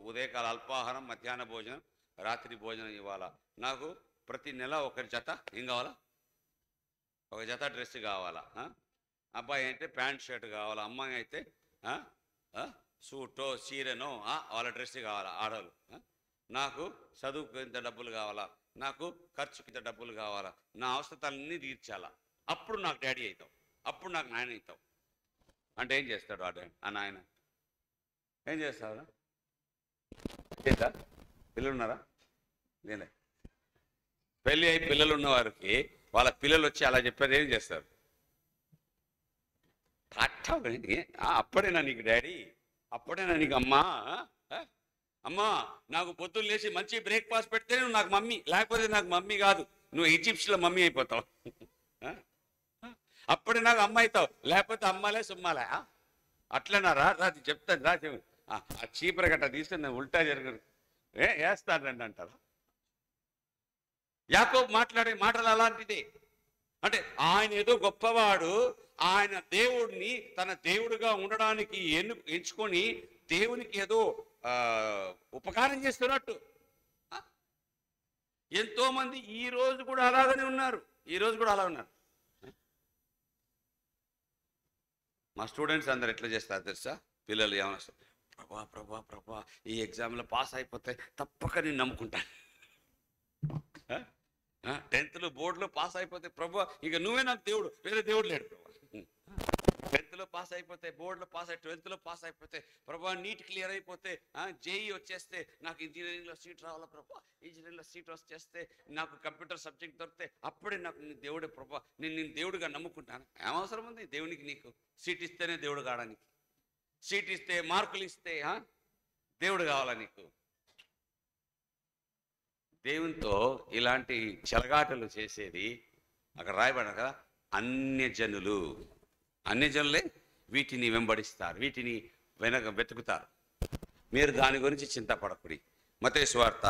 ఉదయకాల అల్పాహారం, మధ్యాహ్న భోజనం, రాత్రి భోజనం ఇవ్వాలా. నాకు ప్రతి నెల ఒక జత ఏం కావాలా? ఒక జత డ్రెస్ కావాలా. అబ్బాయి అయితే ప్యాంట్ షర్ట్ కావాలా, అమ్మాయి అయితే సూటో చీరనో వాళ్ళ డ్రెస్ కావాలా. ఆడవాళ్ళు నాకు చదువుకు ఇంత డబ్బులు కావాలా, నాకు ఖర్చుకి ఇంత డబ్బులు కావాలా, నా అవసరాలన్నీ తీర్చాలా, అప్పుడు నాకు డాడీ అవుతావు, అప్పుడు నాకు నాయన అవుతావు అంటే ఏం చేస్తాడు ఆ నాయన? ఏం చేస్తాడు? పిల్లలు ఉన్నారా? నేనే. పెళ్ళి అయి పిల్లలు ఉన్న వారికి వాళ్ళ పిల్లలు వచ్చి అలా చెప్పారు, ఏం చేస్తారు? అప్పుడేనా నీకు డాడీ, అప్పుడేనా నీకు అమ్మా? అమ్మా నాకు పొద్దున్న లేచి మంచి బ్రేక్ఫాస్ట్ పెడితే నువ్వు నాకు మమ్మీ, లేకపోతే నాకు మమ్మీ కాదు, నువ్వు ఈజిప్ట్స్లో మమ్మీ అయిపోతావు. అప్పుడే నాకు అమ్మ అవుతావు, లేకపోతే అమ్మాలే సుమ్మాలే. అట్లనా? రాది చెప్తాను, రా ఆ చీపుర గట్ట తీసుకుని నేను ఉల్టా జరుగుతుంది వేస్తానండి అంటారు. యాకోబు మాట్లాడే మాటలు అలాంటిదే. అంటే ఆయన ఏదో గొప్పవాడు, ఆయన దేవుడిని తన దేవుడిగా ఉండడానికి ఎంచుకొని దేవునికి ఏదో ఉపకారం చేస్తున్నట్టు. ఎంతో మంది ఈ రోజు కూడా అలాగనే ఉన్నారు, మా స్టూడెంట్స్ అందరు ఎట్లా చేస్తారు తెలుసా? పిల్లలు ఏమన్నా, ప్రభా ప్రభా ప్రభా ఈ ఎగ్జామ్లో పాస్ అయిపోతే తప్పక నేను నమ్ముకుంటాను. 10th బోర్డులో పాస్ అయిపోతే ప్రభా ఇక నువ్వే నాకు దేవుడు, వేరే దేవుడు లేడు ప్రభా. 10th పాస్ అయిపోతే, బోర్డులో పాస్ అయి 12th పాస్ అయిపోతే ప్రభా, నీట్ క్లియర్ అయిపోతే, జేఈ వచ్చేస్తే నాకు ఇంజనీరింగ్లో సీట్ రావాలా ప్రభా, ఇంజనీరింగ్లో సీట్ వచ్చేస్తే నాకు కంప్యూటర్ సబ్జెక్ట్ దొరికితే అప్పుడే నాకు నీ దేవుడే ప్రభా, నేను దేవుడిగా నమ్ముకుంటాను. ఏమవసరం ఉంది దేవునికి? నీకు సీట్ ఇస్తేనే దేవుడు కావడానికి, సీట్ ఇస్తే మార్కులు ఇస్తే దేవుడు కావాలా నీకు? దేవునితో ఇలాంటి చెలగాటలు చేసేది అక్కడ రాయబడిన కదా, అన్యజనులు. అన్యజనులే వీటిని వెంబడిస్తారు, వీటిని వెతుకుతారు. మీరు దాని గురించి చింతపడకుడి. మత్తయి సువార్త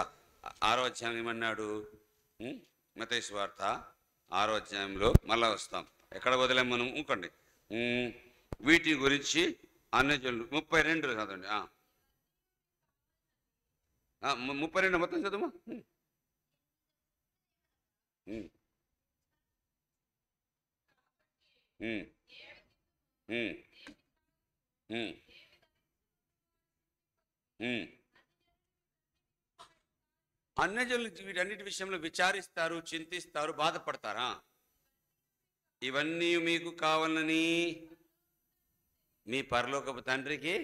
6వ అధ్యాయం ఏమన్నాడు? మత్తయి సువార్త 6వ అధ్యాయంలో మళ్ళా వస్తాం. ఎక్కడ వదిలేం మనం? ఇంకోండి, వీటి గురించి అన్యజనులు 32 చదవండి. 32 మొత్తం చదువు. అన్యజనులు వీటన్నిటి విషయంలో విచారిస్తారు, చింతిస్తారు, బాధపడతారా? ఇవన్నీ మీకు కావాలని మీ పరలోకపు తండ్రికి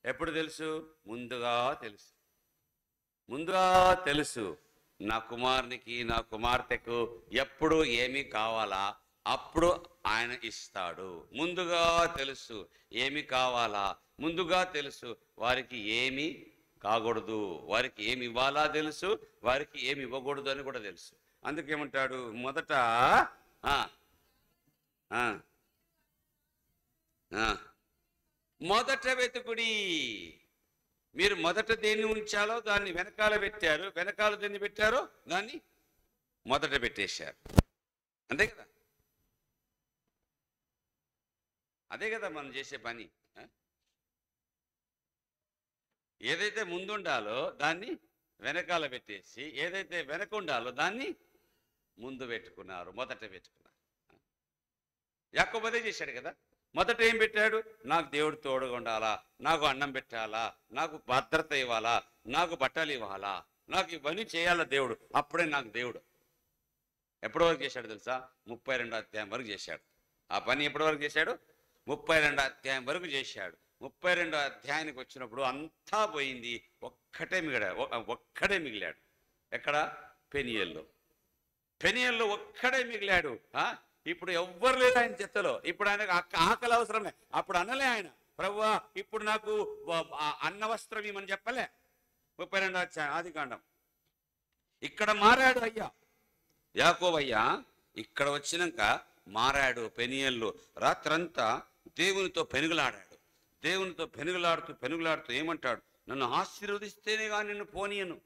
ఎప్పుడు తెలుసు? ముందుగా తెలుసు. ముందుగా తెలుసు నా కుమారునికి, నా కుమార్తెకు ఎప్పుడు ఏమి కావాలా అప్పుడు ఆయన ఇస్తాడు. ముందుగా తెలుసు ఏమి కావాలా, ముందుగా తెలుసు వారికి ఏమి కాకూడదు, వారికి ఏమి ఇవ్వాలా తెలుసు, వారికి ఏమి ఇవ్వకూడదు అని కూడా తెలుసు. అందుకేమంటాడు? మొదట మొదట వెతుకుడి. మీరు మొదట దేన్ని ఉంచాలో దాన్ని వెనకాల పెట్టారు, వెనకాల దేన్ని పెట్టారో దాన్ని మొదట పెట్టేశారు. అంతే కదా? అదే కదా మనం చేసే పని. ఏదైతే ముందుండాలో దాన్ని వెనకాల పెట్టేసి, ఏదైతే వెనక ఉండాలో దాన్ని ముందు పెట్టుకున్నారు, మొదట పెట్టుకున్నారు. యాకోబు అదే చేశాడు కదా. మొదట ఏం పెట్టాడు? నాకు దేవుడు తోడుగా ఉండాలా, నాకు అన్నం పెట్టాలా, నాకు భద్రత ఇవ్వాలా, నాకు బట్టలు ఇవ్వాలా, నాకు ఇవన్నీ చేయాలా దేవుడు, అప్పుడే నాకు దేవుడు. ఎప్పటి వరకు చేశాడు తెలుసా? 32వ అధ్యాయం వరకు చేశాడు. ఆ పని ఎప్పటి వరకు చేశాడు? 32వ అధ్యాయం వరకు చేశాడు. 32వ అధ్యాయానికి వచ్చినప్పుడు అంతా పోయింది, ఒక్కడే మిగిలాడు. ఎక్కడ? పెనియల్లో. పెనియల్లో ఒక్కడే మిగిలాడు. ఇప్పుడు ఎవ్వరు లేరు ఆయన చెత్తలో. ఇప్పుడు ఆయనకు ఆకలి అవసరమే. అప్పుడు అన్నలే ఆయన, ప్రభువా ఇప్పుడు నాకు అన్న వస్త్రం ఇవ్వమని చెప్పలే. 32వ అధ్యాయం ఆదికాండం. ఇక్కడ మారాడు అయ్యా, యాకోబు అయ్యా ఇక్కడ వచ్చినాక మారాడు. పెనియల్లో రాత్రంతా దేవునితో పెనుగులాడాడు. దేవునితో పెనుగులాడుతూ ఏమంటాడు? నన్ను ఆశీర్వదిస్తేనే కానీ నిన్ను పోనీయను.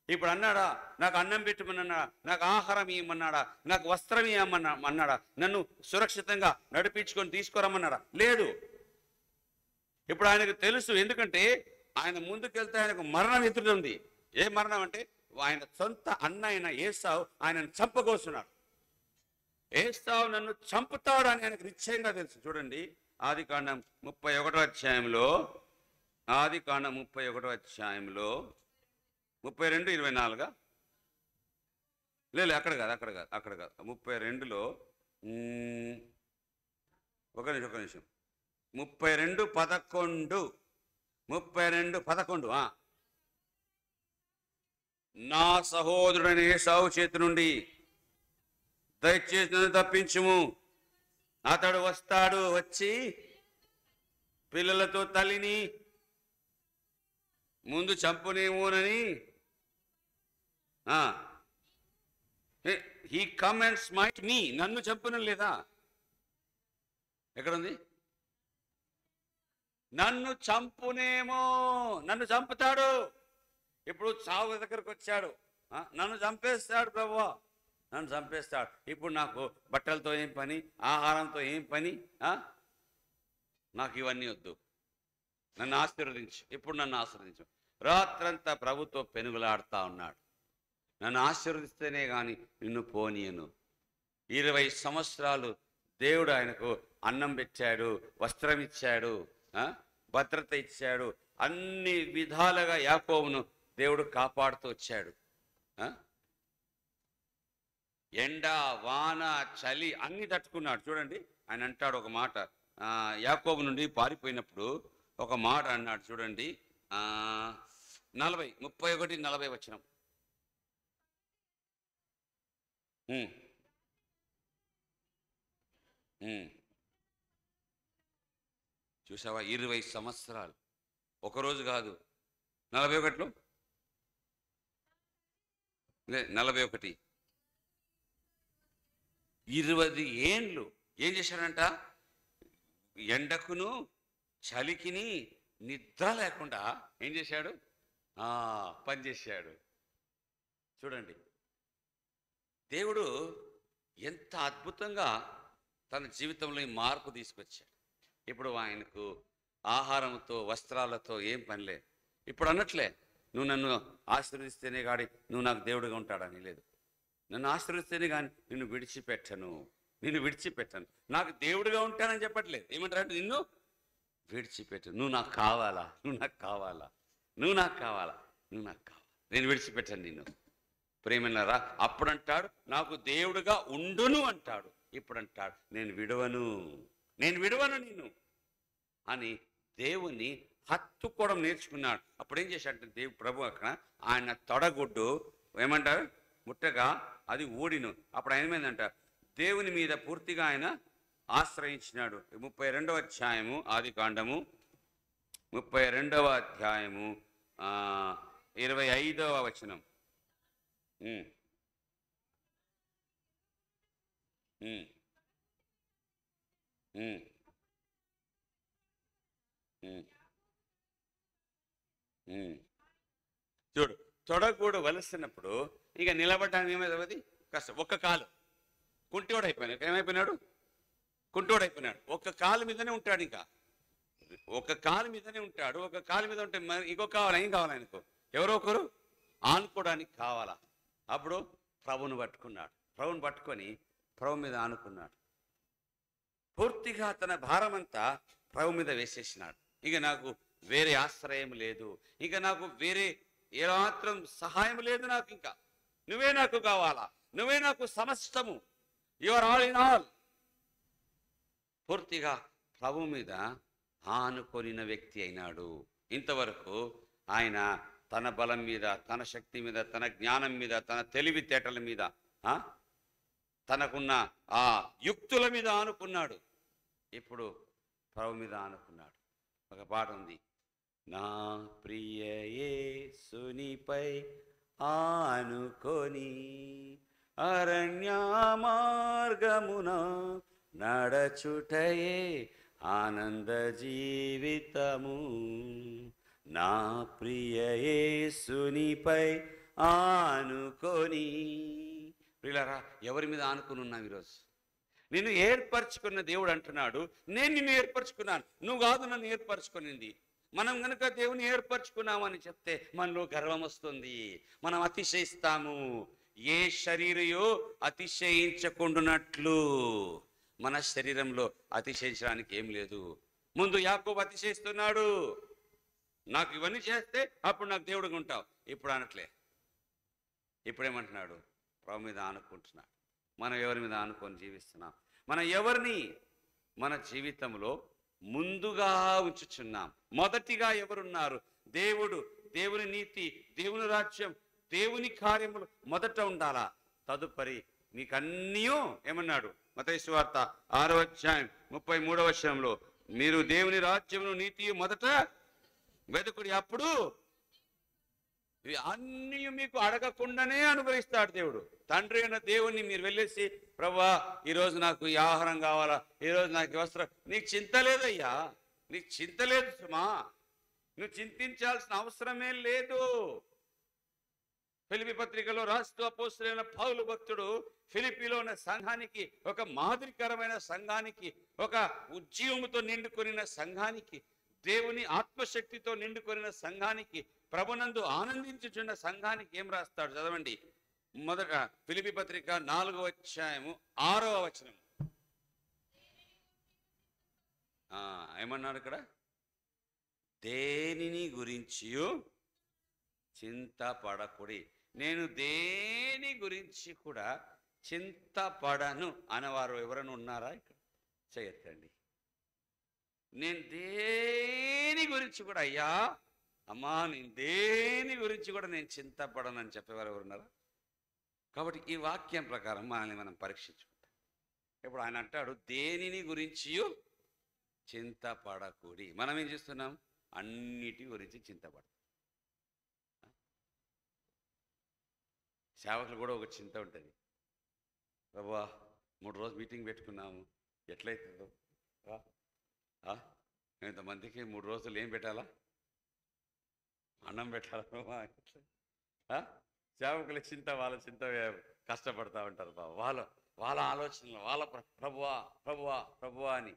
ఇప్పుడు అన్నాడా? నాకు అన్నం పెట్టమన్నాడా? నాకు ఆహారం ఇవ్వమన్నాడా? నాకు వస్త్రం ఇవ్వమన్నాడా? నన్ను సురక్షితంగా నడిపించుకొని తీసుకురమ్మన్నాడా? లేదు. ఇప్పుడు ఆయనకు తెలుసు, ఎందుకంటే ఆయన ముందుకెళ్తే ఆయనకు మరణం ఎదురుంది. ఏ మరణం అంటే ఆయన సొంత అన్న అయిన ఏసావు ఆయనను చంపకోస్తున్నాడు. ఏసావు నన్ను చంపుతాడు అని ఆయనకు నిశ్చయంగా తెలుసు. చూడండి, ఆదికాండం 31వ అధ్యాయంలో, ఆదికాండం 31వ అధ్యాయంలో 32:24 లేదు, అక్కడ కాదు 32లో ఒక నిమిషం 32:11 నా సహోదరుడైన ఏసావు చేతి నుండి దయచేసి నన్ను తప్పించుము. అతడు వస్తాడు, వచ్చి పిల్లలతో తల్లిని ముందు చంపునేమోనని హీ కమ్ అండ్ స్మైట్ మీ, నన్ను చంపున లేదా? ఎక్కడుంది? నన్ను చంపునేమో, నన్ను చంపుతాడు. ఇప్పుడు చావు దగ్గరకు వచ్చాడు, నన్ను చంపేస్తాడు ప్రభువా, నన్ను చంపేస్తాడు. ఇప్పుడు నాకు బట్టలతో ఏం పని, ఆహారంతో ఏం పని? నాకు ఇవన్నీ వద్దు, నన్ను ఆశీర్వదించు, ఇప్పుడు నన్ను ఆశీర్వదించు. రాత్రంతా ప్రభుతో పెనుగులాడుతూ ఉన్నాడు. నన్ను ఆశీర్వదిస్తేనే కానీ నిన్ను పోనీయను. 20 సంవత్సరాలు దేవుడు ఆయనకు అన్నం పెట్టాడు, వస్త్రం ఇచ్చాడు, భద్రత ఇచ్చాడు. అన్ని విధాలుగా యాకోబును దేవుడు కాపాడుతూ వచ్చాడు. ఎండ, వాన, చలి అన్ని తట్టుకున్నాడు. చూడండి, ఆయన అంటాడు ఒక మాట, యాకోబు నుండి పారిపోయినప్పుడు ఒక మాట అన్నాడు. చూడండి, 31-40 వచనం. చూసావా, 20 సంవత్సరాలు, ఒకరోజు కాదు, 41లో 41 20 ఏండ్లు ఏం చేశాడంట? ఎండకును చలికిని నిద్ర లేకుండా ఏం చేశాడు? పనిచేశాడు. చూడండి, దేవుడు ఎంత అద్భుతంగా తన జీవితంలో ఈ మార్పు తీసుకొచ్చాడు. ఇప్పుడు ఆయనకు ఆహారంతో, వస్త్రాలతో ఏం పనిలే. ఇప్పుడు అన్నట్లే, నువ్వు నన్ను ఆశీర్వదిస్తేనే కానీ నువ్వు నాకు దేవుడిగా ఉంటాడని లేదు. నన్ను ఆశీర్వదిస్తేనే కానీ నిన్ను విడిచిపెట్టను, నాకు దేవుడిగా ఉంటానని చెప్పట్లేదు. ఏమంటారంటే, నిన్ను విడిచిపెట్టను, నువ్వు నాకు కావాలా, నేను విడిచిపెట్టాను నిన్ను. ప్రేమన్నారా? అప్పుడంటాడు నాకు దేవుడుగా ఉండును అంటాడు. ఇప్పుడు అంటాడు నేను విడవను నిన్ను అని దేవుని హత్తుకోవడం నేర్చుకున్నాడు. అప్పుడు ఏం చేశాడంటే దేవుడు ప్రభు అక్కడ ఆయన తొడగొడ్డు ఏమంటారు ముట్టగా అది ఊడిను. అప్పుడు ఆయన ఏంటంట, దేవుని మీద పూర్తిగా ఆయన ఆశ్రయించినాడు. 32వ అధ్యాయము ఆదికాండము 32వ అధ్యాయము 25వ వచనం. చూడు, తొడగూడు వలసినప్పుడు ఇక నిలబడడానికి ఏమైంది కష్టం. ఒక్క కాలు కుంటోడైపోయినాడు. ఏమైపోయినాడు? కుంటోడైపోయినాడు. ఒక్క కాలు మీదనే ఉంటాడు. ఇంకా ఒక కాలు మీదనే ఉంటాడు. ఒక కాలు మీద ఉంటే ఇంకొక కావాలి, ఏం కావాలి ఆయనకు? ఎవరో ఒకరు ఆనుకోవడానికి కావాలా. అప్పుడు ప్రభువును పట్టుకొని ప్రభు మీద ఆనుకున్నాడు. పూర్తిగా తన భారమంతా ప్రభు మీద వేసేసినాడు. ఇక నాకు వేరే ఆశ్రయం లేదు, ఇక నాకు వేరే ఏమాత్రం సహాయం లేదు. నాకు ఇంకా నువ్వే నాకు కావాలా, నువ్వే నాకు సమస్తము, యువర్ ఆల్ ఇన్ ఆల్. పూర్తిగా ప్రభు మీద ఆనుకొనిన వ్యక్తి అయినాడు. ఇంతవరకు ఆయన తన బలం మీద, తన శక్తి మీద, తన జ్ఞానం మీద, తన తెలివితేటల మీద, తనకున్న ఆ యుక్తుల మీద ఆనుకున్నాడు. ఇప్పుడు ప్రభు మీద ఆనుకున్నాడు. ఒక పాట ఉంది, నా ప్రియ యేసునిపై ఆనుకొని అరణ్య మార్గమున నడచుటయే ఆనంద జీవితము, నా ప్రియ యేసునిపై ఆనుకొని. ప్రియులారా, ఎవరి మీద ఆనుకుని ఉన్నావు ఈరోజు? నిన్ను ఏర్పరచుకున్న దేవుడు అంటున్నాడు, నేను నిన్ను ఏర్పరచుకున్నాను, నువ్వు కాదు నన్ను ఏర్పరచుకునింది. మనం కనుక దేవుని ఏర్పరచుకున్నామని చెప్తే మనలో గర్వం వస్తుంది, మనం అతిశయిస్తాము. ఏ శరీరయో అతిశయించకుండానట్లు మన శరీరంలో అతిశయించడానికి ఏం లేదు. ముందు యాకోబు అతిశయిస్తున్నాడు, నాకు ఇవన్నీ చేస్తే అప్పుడు నాకు దేవుడిగా ఉంటావు. ఇప్పుడు అనట్లే, ఇప్పుడేమంటున్నాడు? ప్రభు మీద ఆనుకుంటున్నాడు. మనం ఎవరి మీద ఆనుకొని జీవిస్తున్నాం? మనం ఎవరిని మన జీవితంలో ముందుగా ఉంచుచున్నాం? మొదటిగా ఎవరున్నారు? దేవుడు, దేవుని నీతి, దేవుని రాజ్యం, దేవుని కార్యములు మొదట ఉండాలా. తదుపరి నీకన్నీ ఏమన్నాడు? మత్తయి సువార్త 6వ అధ్యాయం 33వ వచనంలో, మీరు దేవుని రాజ్యమును నీతి మొదట వెతుకుడి, అప్పుడు ఇవి అన్నీ మీకు అడగకుండానే అనుగ్రహిస్తాడు దేవుడు. తండ్రి అయిన దేవుణ్ణి మీరు వెళ్ళేసి, ప్రభువా ఈరోజు నాకు ఈ ఆహారం కావాలా, ఈరోజు నాకు వస్త్రం, నీకు చింత లేదయ్యా, నీకు చింత లేదు సుమా, నువ్వు చింతించాల్సిన అవసరమే లేదు. ఫిలిప్పీ పత్రికలో రాస్తూ అపోస్తలుడైన పౌలు భక్తుడు ఫిలిప్పీలో ఉన్న సంఘానికి, ఒక మాదిరికరమైన సంఘానికి, ఒక ఉజ్జీవముతో నిండుకొనిన సంఘానికి, దేవుని ఆత్మశక్తితో నిండుకొనిన సంఘానికి, ప్రభునందు ఆనందించుచున్న సంఘానికి ఏం రాస్తాడు? చదవండి. మొదట ఫిలిప్పీ పత్రిక 4వ అధ్యాయము 6వ వచనం. ఏమన్నారు ఇక్కడ? దేనిని గురించియు చింతపడకుడి. నేను దేని గురించి కూడా చింతపడను అనేవారు ఎవరైనా ఉన్నారా ఇక్కడ? చేయొద్దండి. నేను దేని గురించి కూడా, అయ్యా అమ్మా నేను దేని గురించి కూడా నేను చింతపడను అని చెప్పేవారు ఎవరున్నారా? కాబట్టి ఈ వాక్యం ప్రకారం మనల్ని మనం పరీక్షించుకుంటాం. ఇప్పుడు ఆయన అంటాడు దేనిని గురించి చింతపడకూడి. మనం ఏం చేస్తున్నాం? అన్నిటి గురించి చింతపడతాం. సేవకులు కూడా ఒక చింత ఉంటుంది. ప్రభువా 3 రోజులు మీటింగ్ పెట్టుకున్నాము, ఎట్లయితుందో, ఇంతమందికి 3 రోజులు ఏం పెట్టాలా? అన్నం పెట్టాలా? సేవకుల చింత, వాళ్ళ చింత కష్టపడతా ఉంటారు బాబు. వాళ్ళ ఆలోచనలు, వాళ్ళ ప్రభువా ప్రభువా ప్రభువా అని.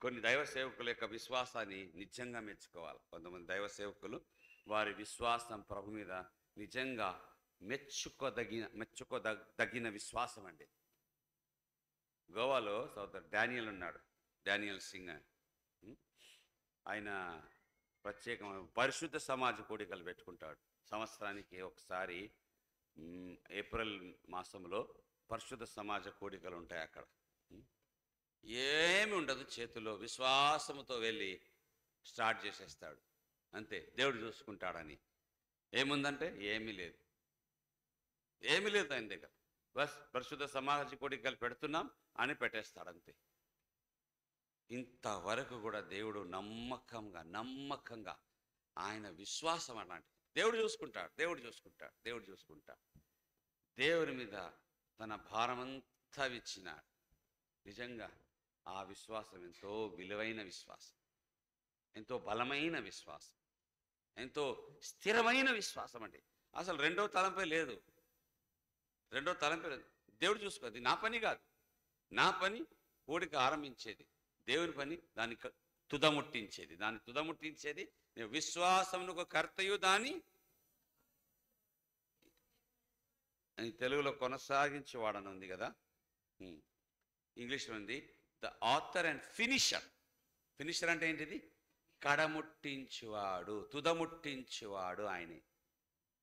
కొన్ని దైవ సేవకుల యొక్క విశ్వాసాన్ని నిజంగా మెచ్చుకోవాలి. కొంతమంది దైవ సేవకులు వారి విశ్వాసం ప్రభు మీద నిజంగా మెచ్చుకోదగిన విశ్వాసం అండి. గోవాలో సోదరు డానియల్ ఉన్నాడు, డానియల్ సింగ్. ఆయన ప్రత్యేకమైన పరిశుద్ధ సమాజ కూడికలు పెట్టుకుంటాడు. సంవత్సరానికి ఒకసారి ఏప్రిల్ మాసంలో పరిశుద్ధ సమాజ కూడికలు ఉంటాయి. అక్కడ ఏమి ఉండదు, చేతిలో విశ్వాసంతో వెళ్ళి స్టార్ట్ చేసేస్తాడు. అంతే, దేవుడు చూసుకుంటాడని. ఏముందంటే ఏమీ లేదు, ఏమీ లేదు ఆయన దగ్గర. బస్ పరిశుద్ధ సమాజ కూడికలు పెడుతున్నాం అని పెట్టేస్తాడు అంతే. ఇంతవరకు కూడా దేవుడు నమ్మకంగా ఆయన విశ్వాసం అలాంటిది. దేవుడు చూసుకుంటాడు. దేవుని మీద తన భారమంతా ఇచ్చినాడు. నిజంగా ఆ విశ్వాసం ఎంతో విలువైన విశ్వాసం, ఎంతో బలమైన విశ్వాసం, ఎంతో స్థిరమైన విశ్వాసం అండి. అసలు రెండో తలంపే లేదు. దేవుడు చూసుకోదు. నా పని కాదు, నా పని కూడిక ఆరంభించేది, దేవుని పని దాన్ని తుదముట్టించేది విశ్వాసమునకు కర్తయు దాని తెలుగులో కొనసాగించేవాడని ఉంది కదా, ఇంగ్లీష్లో ఉంది the author and finisher. Finisher అంటే ఏంటిది? కడముట్టించువాడు, తుదముట్టించువాడు ఆయనే.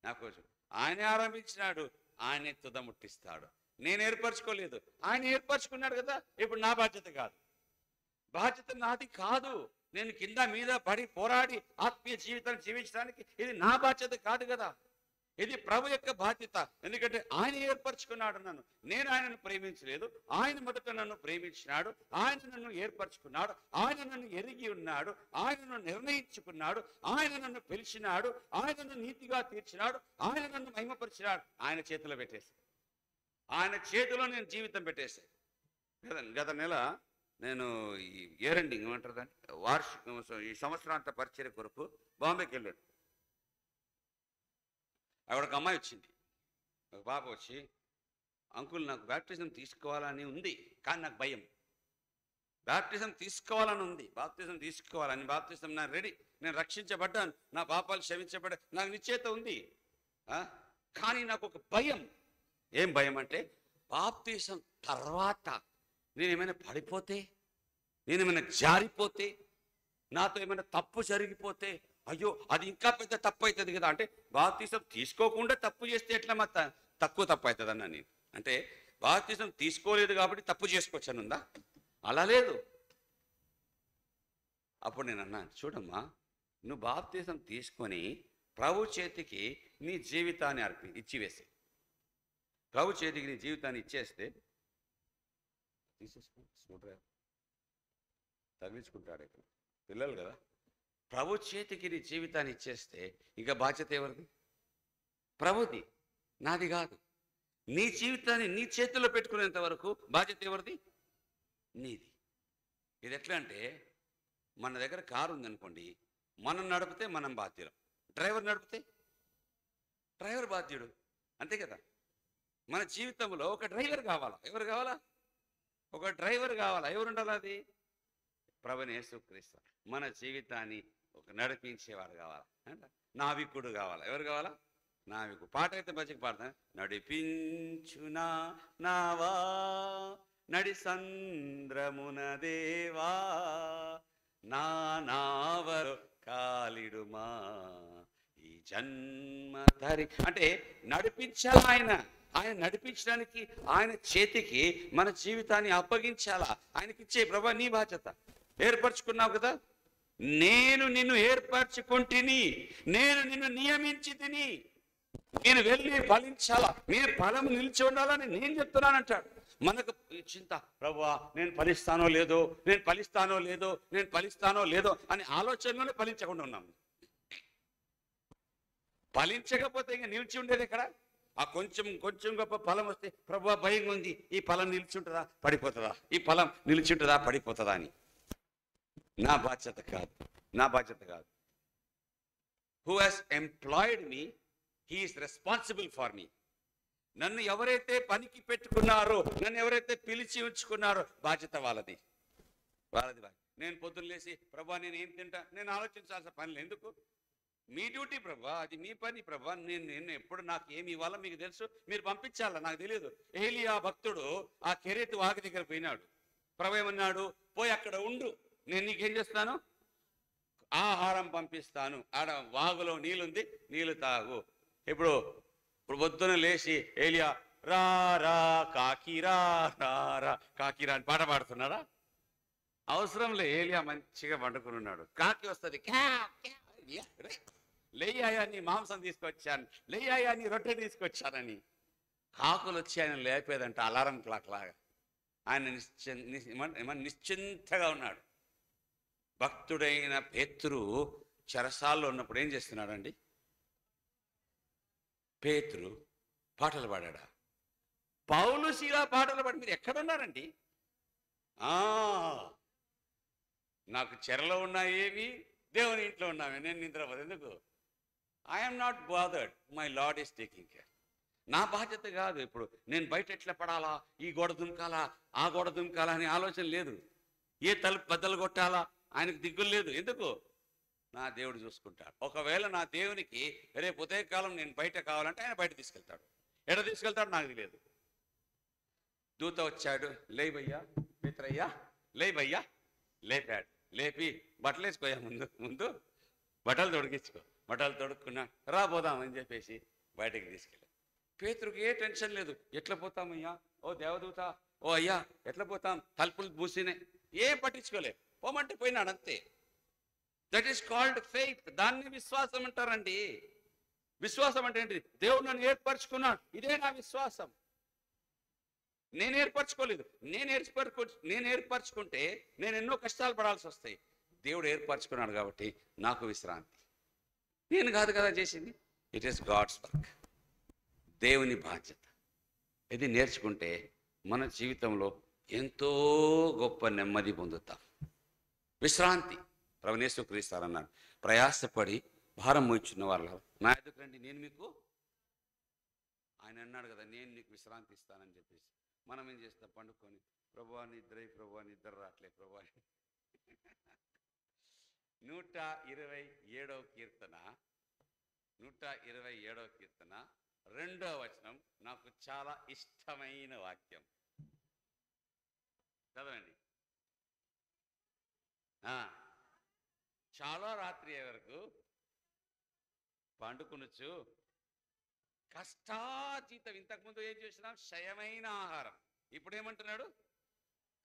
నాకు ఆయనే ఆరంభించినాడు, ఆయనే తుదముట్టిస్తాడు. నేను ఏర్పరచుకోలేదు, ఆయన ఏర్పరచుకున్నాడు కదా. ఇప్పుడు నా బాధ్యత కాదు, బాధ్యత నాది కాదు. నేను కింద మీద పడి పోరాడి ఆత్మీయ జీవితాన్ని జీవించడానికి ఇది నా బాధ్యత కాదు కదా. ఇది ప్రభు యొక్క బాధ్యత. ఎందుకంటే ఆయన ఏర్పరచుకున్నాడు నన్ను. నేను ఆయనను ప్రేమించలేదు, ఆయన మొదట నన్ను ప్రేమించినాడు, ఆయన నన్ను ఏర్పరచుకున్నాడు, ఆయన నన్ను ఎరిగి ఉన్నాడు, ఆయన నన్ను నిర్ణయించుకున్నాడు, ఆయన నన్ను పిలిచినాడు, ఆయన నన్ను నీతిగా తీర్చినాడు, ఆయన నన్ను మహిమపరిచినాడు. ఆయన చేతిలో పెట్టేసి, ఆయన చేతిలో నేను జీవితం పెట్టేసాను. గత నెల నేను ఈ ఇయర్ ఎండింగ్ ఏమంటారు దాన్ని, ఈ సంవత్సరాంత పరిచర్య కొరకు బాంబేకి వెళ్ళాను. అక్కడ ఒక అమ్మాయి వచ్చింది, ఒక పాప వచ్చి, అంకుల్ నాకు బ్యాప్టిజం తీసుకోవాలని ఉంది, కానీ నాకు భయం. బ్యాప్టిజం తీసుకోవాలని ఉంది, బాప్తిజం నా రెడీ, నేను రక్షించబడ్డాను, నా పాపాలు క్షమించబడ్డా, నాకు నిశ్చయిత ఉంది, కానీ నాకు ఒక భయం. ఏం భయం అంటే, బాప్తిజం తర్వాత నేనేమైనా పడిపోతే, నేనేమైనా జారిపోతే, నాతో ఏమైనా తప్పు జరిగిపోతే, అయ్యో అది ఇంకా పెద్ద తప్పు అవుతుంది కదా. అంటే బాప్తిజం తీసుకోకుండా తప్పు చేస్తే ఎట్లా తక్కువ తప్పు అవుతుంది అన్న నేను. అంటే బాప్తిజం తీసుకోలేదు కాబట్టి తప్పు చేసుకోవచ్చానుందా? అలా లేదు. అప్పుడు నేను అన్నాను, చూడమ్మా, నువ్వు బాప్తిజం తీసుకొని ప్రభు చేతికి నీ జీవితాన్ని ఇచ్చివేసి, ప్రభు చేతికి నీ జీవితాన్ని ఇచ్చేస్తే తీసేసుకో, తగిలించుకుంటాడు. ఇక్కడ పిల్లలు కదా, ప్రభు చేతికి నీ జీవితాన్ని ఇచ్చేస్తే ఇంకా బాధ్యత ఎవరిది? ప్రభుది, నాది కాదు. నీ జీవితాన్ని నీ చేతిలో పెట్టుకునేంత వరకు బాధ్యత ఎవరిది? నీది. ఇది ఎట్లా అంటే, మన దగ్గర కారు ఉందనుకోండి, మనం నడిపితే మనం బాధ్యులం, డ్రైవర్ నడిపితే డ్రైవర్ బాధ్యుడు, అంతే కదా. మన జీవితంలో ఒక డ్రైవర్ కావాలా? ఎవరు కావాలా? ఒక డ్రైవర్ కావాలా? ఎవరు ఉండాలి? అది ప్రభువైన యేసుక్రీస్తు. మన జీవితాన్ని ఒక నడిపించేవాడు కావాలా, నావికుడు కావాలా. ఎవరు కావాలా? నావికుడు. పాట అయితే మంచిగా పాడతాను, నడిపించునా నావా నడి సంద్రమున దేవా నా నావరు కాలిడుమా ఈ జన్మ ధరి అంటే నడిపించాలా ఆయన నడిపించడానికి ఆయన చేతికి మన జీవితాన్ని అప్పగించాలా. ఆయనకిచ్చే ప్రభా నీ బాధ్యత. ఏర్పరచుకున్నావు కదా, నేను నిన్ను ఏర్పరచుకుంటుని, నేను నిన్ను నియమించి తిని, నేను వెళ్ళి ఫలించాలా, నేను ఫలం నిలిచి ఉండాలని నేను చెప్తున్నానంటాడు. మనకు చింత, ప్రభువా నేను ఫలిస్తానో లేదో, నేను ఫలిస్తానో లేదో, నేను ఫలిస్తానో లేదో అని ఆలోచనలోనే ఫలించకుండా ఉన్నాము. ఫలించకపోతే ఇంకా నిలిచి ఉండేది ఎక్కడ? ఆ కొంచెం గొప్ప ఫలం వస్తే ప్రభువా భయం ఉంది, ఈ ఫలం నిలిచి ఉంటుందా పడిపోతుందా, ఈ ఫలం నిలిచి ఉంటుందా పడిపోతుందా అని. నా బాధ్యత కాదు. Who has employed me, he is responsible for me. నన్ను ఎవరైతే పనికి పెట్టుకున్నారో, నన్ను ఎవరైతే పిలిచి ఉంచుకున్నారో బాధ్యత వాళ్ళది. నేను పొద్దున్న లేచి ప్రభా నేను ఏం తింటా, నేను ఆలోచించాల్సిన పనులు ఎందుకు? మీ డ్యూటీ ప్రభా, అది మీ పని ప్రభా. నేను ఎప్పుడు నాకు ఏమి ఇవ్వాలో మీకు తెలుసు, మీరు పంపించాలా నాకు తెలియదు. ఏలియా భక్తుడు ఆ కెరెతు వాగు దగ్గర పోయినాడు. ప్రభు ఏమన్నాడు, పోయి అక్కడ ఉండు, నేను నీకేం చేస్తాను, ఆహారం పంపిస్తాను, ఆడ వాగులో నీళ్ళుంది, నీళ్ళు తాగు. ఇప్పుడు పొద్దున లేచి ఏలియా రా రా కాకిరా కాకిరా అని పాట పాడుతున్నాడా? అవసరంలే. ఏలియా మంచిగా వండుకుని ఉన్నాడు. కాకి వస్తుంది, లేయ్యా నీ మాంసం తీసుకొచ్చాను, లేయ్యా నీ రొట్టె తీసుకొచ్చానని. కాకులు వచ్చి ఆయన లేపేదంట అలారం క్లాక్ లాగా. ఆయన నిశ్చింతగా ఉన్నాడు. భక్తుడైన పేతురు చెరసాల్లో ఉన్నప్పుడు ఏం చేస్తున్నాడండి? పేతురు పాటలు పాడా. పౌలు శీలా పాటలు పాడి. మీరు ఎక్కడున్నారండి? నాకు చెరలో ఉన్నాయేవి, దేవుని ఇంట్లో ఉన్నామే, నేను నిద్రపోదు. ఎందుకు? I'm not bothered, my lord is taking care. నా బాధ్యత కాదు. ఇప్పుడు నేను బయట ఎట్లా పడాలా, ఈ గోడ దుంకాలా, ఆ గోడ దుంకాలా అనే ఆలోచన లేదు. ఏ తలుపు బద్దలు కొట్టాలా ఆయనకు దిగులు లేదు. ఎందుకు? నా దేవుడు చూసుకుంటాడు. ఒకవేళ నా దేవునికి రేపు ఉదయకాలం నేను బయట కావాలంటే ఆయన బయట తీసుకెళ్తాడు. ఎడ తీసుకెళ్తాడు నాకు తెలియదు. దూత వచ్చాడు, లేవయ్యా మిత్రయ్యా, లేవయ్యా, లేపాడు. లేపి బట్టలు వేసుకోయా, ముందు బట్టలు తొడిగించుకో. బట్టలు తొడుక్కున్నా రాబోదామని చెప్పేసి బయటకు తీసుకెళ్ళాడు. పేతురుకి ఏ టెన్షన్ లేదు. ఎట్లా పోతామయ్యా, ఓ దేవదూత, ఓ అయ్యా ఎట్లా పోతాం, తలుపులు మూసినాయి, ఏం పట్టించుకోలే, పోమంటే పోయినాడు అంతే. That is called faith. దాన్ని విశ్వాసం అంటారండి. విశ్వాసం అంటే ఏంటి? దేవుడు నన్ను ఏర్పరచుకున్నాడు, ఇదే నా విశ్వాసం. నేను ఏర్పరచుకోలేదు. నేను ఏర్పరచుకుంటే నేను ఎన్నో కష్టాలు పడాల్సి వస్తాయి. దేవుడు ఏర్పరచుకున్నాడు కాబట్టి నాకు విశ్రాంతి. నేను కాదు కదా చేసింది, ఇట్ ఈస్ గాడ్స్ వర్క్. దేవుని బాధ్యత. ఇది నేర్చుకుంటే మన జీవితంలో ఎంతో గొప్ప నెమ్మది పొందుతాం. విశ్రాంతి. ప్రభువు యేసుక్రీస్తు ప్రయాసపడి భారం మోయిచున్న వాళ్ళ నా ఎదుకు రండి, నేను మీకు, ఆయన అన్నాడు కదా, నేను నీకు విశ్రాంతి ఇస్తానని చెప్పేసి. మనం ఏం చేస్తాం? పండుకొని ప్రభువా నిద్ర రాట్లే ప్రభువా. 127వ కీర్తన 2వ వచనం నాకు చాలా ఇష్టమైన వాక్యం. చదవండి. చాలా రాత్రి వరకు పండుకొనొచ్చు, కష్టార్జితం. ఇంతకుముందు ఏం చేసినాం? క్షయమైన ఆహారం. ఇప్పుడు ఏమంటున్నాడు?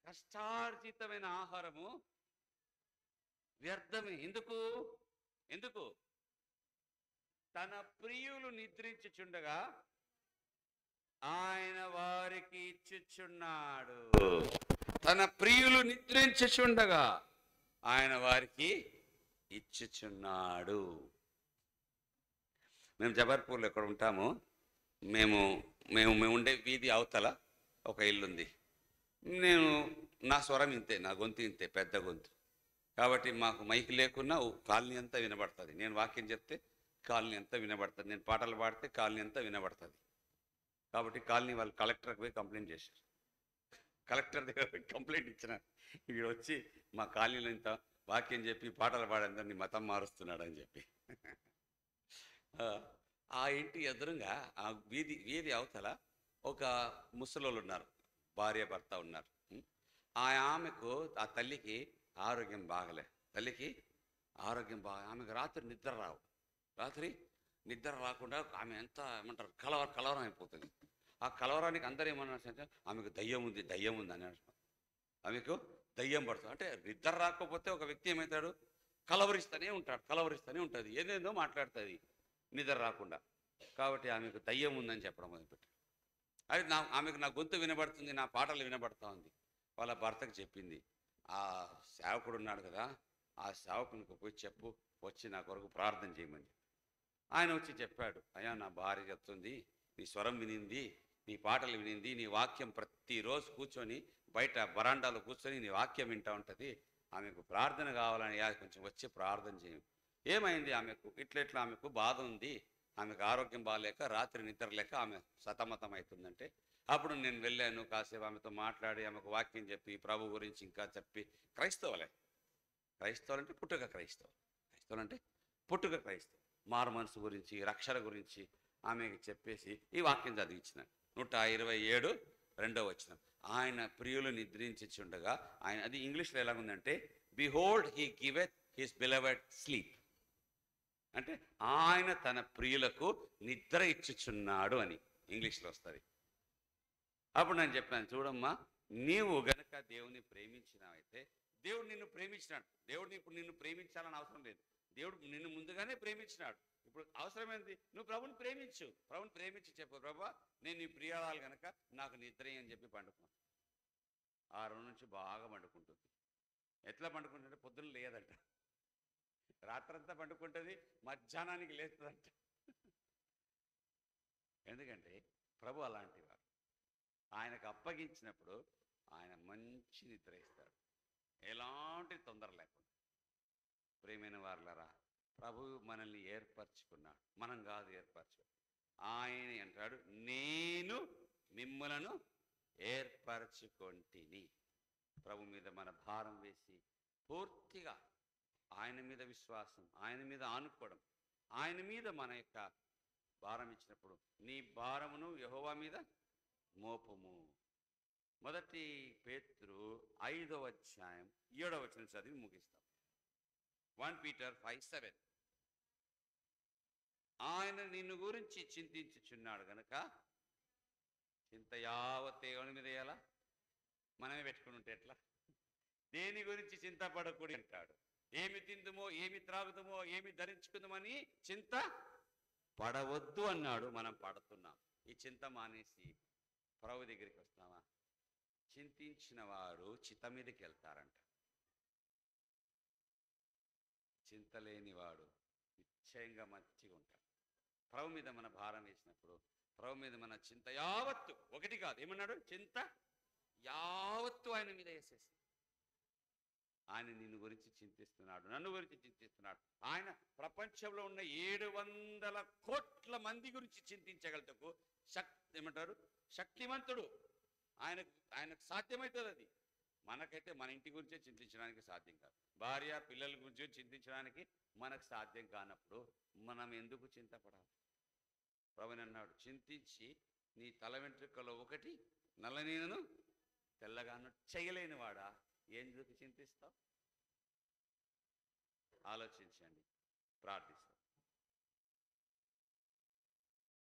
కష్టార్జితమైన ఆహారము వ్యర్థమే. ఎందుకు? తన ప్రియులు నిద్రించుచుండగా ఆయన వారికి ఇచ్చుచున్నాడు. తన ప్రియులు నిద్రించుచుండగా ఆయన వారికి ఇచ్చుచున్నాడు. మేము జబర్పూర్లో ఎక్కడ ఉంటాము, మేము ఉండే వీధి అవతల ఒక ఇల్లుంది. నా స్వరం ఇంతే, నా గొంతు ఇంతే, పెద్ద గొంతు. కాబట్టి మాకు మైక్ లేకున్నా కాలనీ అంతా వినబడుతుంది. నేను వాక్యం చెప్తే కాలనీ అంతా వినబడుతుంది, నేను పాటలు పాడితే కాలనీ అంతా వినబడుతుంది. కాబట్టి కాలనీ వాళ్ళు కలెక్టర్కి పోయి కంప్లైంట్ చేశారు. కలెక్టర్ దగ్గర పోయి కంప్లైంట్ ఇచ్చిన, ఇక్కడ వచ్చి మా కాలనీలో ఇంత వాక్యం చెప్పి పాటలు పాడేందరినీ మతం మారుస్తున్నాడు అని చెప్పి. ఆ ఇంటి ఎదురుగా ఆ వీధి అవతల ఒక ముసలోళ్ళు ఉన్నారు, భార్య భర్త ఉన్నారు. ఆమెకు ఆ తల్లికి ఆరోగ్యం బాగలే. తల్లికి ఆరోగ్యం బాగా, ఆమెకు రాత్రి నిద్ర రావు. రాత్రి నిద్ర రాకుండా ఆమె ఎంత ఏమంటారు కలవరం అయిపోతుంది. ఆ కలవరానికి అందరూ ఏమన్నా ఆమెకు దయ్యం ఉంది అని అంటారు. ఆమెకు దయ్యం పడుతుంది అంటే నిద్ర రాకపోతే ఒక వ్యక్తి ఏమవుతాడు, కలవరిస్తూనే ఉంటుంది, ఏదేదో మాట్లాడుతుంది నిద్ర రాకుండా. కాబట్టి ఆమెకు దయ్యం ఉందని చెప్పడం మొదలుపెట్టాడు. అది ఆమెకు నా గొంతు వినబడుతుంది, నా పాటలు వినబడతా ఉంది. వాళ్ళ భర్తకు చెప్పింది. ఆ సేవకుడు ఉన్నాడు కదా, ఆ సేవకునికి పోయి చెప్పు, వచ్చి నా కొరకు ప్రార్థన చేయమని. ఆయన వచ్చి చెప్పాడు, అయ్యా నా భార్య చెప్తుంది, నీ స్వరం వినింది, నీ పాటలు వినింది, నీ వాక్యం ప్రతిరోజు కూర్చొని బయట వరాండాలో కూర్చొని నీ వాక్యం వింటూ ఉంటుంది. ఆమెకు ప్రార్థన కావాలని కొంచెం వచ్చి ప్రార్థన చేయం. ఏమైంది ఆమెకు, ఇట్లా ఆమెకు బాధ ఉంది, ఆమెకు ఆరోగ్యం బాగాలేక రాత్రి నిద్ర లేక ఆమె సతమతం అవుతుందంటే, అప్పుడు నేను వెళ్ళాను, కాసేపు ఆమెతో మాట్లాడి ఆమెకు వాక్యం చెప్పి ప్రభు గురించి ఇంకా చెప్పి, క్రైస్తవులంటే పుట్టుక క్రైస్తవులు మారు మనసు గురించి, రక్షణ గురించి ఆమెకి చెప్పేసి ఈ వాక్యం చదివించినాడు. 127 ఆయన ప్రియులు నిద్రించుండగా, ఆయన అది ఇంగ్లీష్లో ఎలాగుందంటే, behold he giveth his beloved sleep, అంటే ఆయన తన ప్రియులకు నిద్ర ఇచ్చుచున్నాడు అని ఇంగ్లీష్లో వస్తుంది. అప్పుడు నేను చెప్పాను, చూడమ్మా, నీవు గనక దేవుని ప్రేమించినావైతే దేవుడు నిన్ను ప్రేమించినాడు. దేవుడు ఇప్పుడు నిన్ను ప్రేమించాలని అవసరం లేదు, దేవుడు నిన్ను ముందుగానే ప్రేమించినాడు. ఇప్పుడు అవసరమైంది నువ్వు ప్రభుని ప్రేమించి చెప్పు, ప్రభా నేను నీ ప్రియాలు గనక నాకు నిద్ర అని చెప్పి పండుకున్నాను. 6 నుంచి బాగా పండుకుంటుంది. ఎట్లా పండుకుంటుంటే పొద్దున్న లేదంట, రాత్రంతా పండుకుంటుంది, మధ్యాహ్నానికి లేస్తుందంట. ఎందుకంటే ప్రభు అలాంటి వాడు. ఆయనకు అప్పగించినప్పుడు ఆయన మంచి నిద్ర ఇస్తాడు, ఎలాంటి తొందర లేకుండా. ప్రేమైన వారలారా, ప్రభు మనల్ని ఏర్పరచుకున్నాడు, మనం కాదు ఏర్పరచుకున్నాడు. ఆయన అంటాడు, నేను మిమ్మలను ఏర్పరచుకొంటిని. ప్రభు మీద మన భారం వేసి పూర్తిగా ఆయన మీద విశ్వాసం, ఆయన మీద ఆనుకోవడం, ఆయన మీద మన యొక్క భారం ఇచ్చినప్పుడు, నీ భారమును యెహోవా మీద మోపము. 1 పేతురు 5:7 చదివి ముగిస్తాం. 1 Peter 5:7. ఆయన నిన్ను గురించి చింతించుచున్నాడు గనక చింత యావత్ ఎవరి మీద వేయాలా? మనమే పెట్టుకుని ఉంటే ఎట్లా? దేని గురించి చింతపడకూడదు అంటాడు. ఏమి తిందుమో, ఏమి త్రాగుతామో, ఏమి ధరించుకుందామని చింత పడవద్దు అన్నాడు. మనం పడుతున్నాం. ఈ చింత మానేసి ప్రభు దగ్గరికి వస్తామా? చింతించిన వారు చిత మీదకి వెళ్తారంట. చింతలేని వాడు నిశ్చయంగా మంచిగా ఉంటాడు. ప్రభు మీద మన భారం వేసినప్పుడు, ప్రభు మీద మన చింత యావత్తు, ఒకటి కాదు, ఏమన్నాడు? చింత యావత్తు ఆయన మీద వేసేసి, ఆయన నిన్ను గురించి చింతిస్తున్నాడు, నన్ను గురించి చింతిస్తున్నాడు. ఆయన ప్రపంచంలో ఉన్న 700 కోట్ల మంది గురించి చింతించగలటకు ఏమంటారు, శక్తిమంతుడు. ఆయనకు సాధ్యమవుతుంది అది. మనకైతే మన ఇంటి గురించే చింతించడానికి సాధ్యం కాదు. భార్య పిల్లల గురించి చింతించడానికి మనకు సాధ్యం కానప్పుడు మనం ఎందుకు చింతపడాలి? ప్రభుని అన్నాడు, చింతించి నీ తల వెంట్రుకలో ఒకటి నల్లనీనను తెల్లగాను చేయలేని వాడా, ఎందుకు చింతిస్తావు? ఆలోచించండి, ప్రార్థిస్తాం.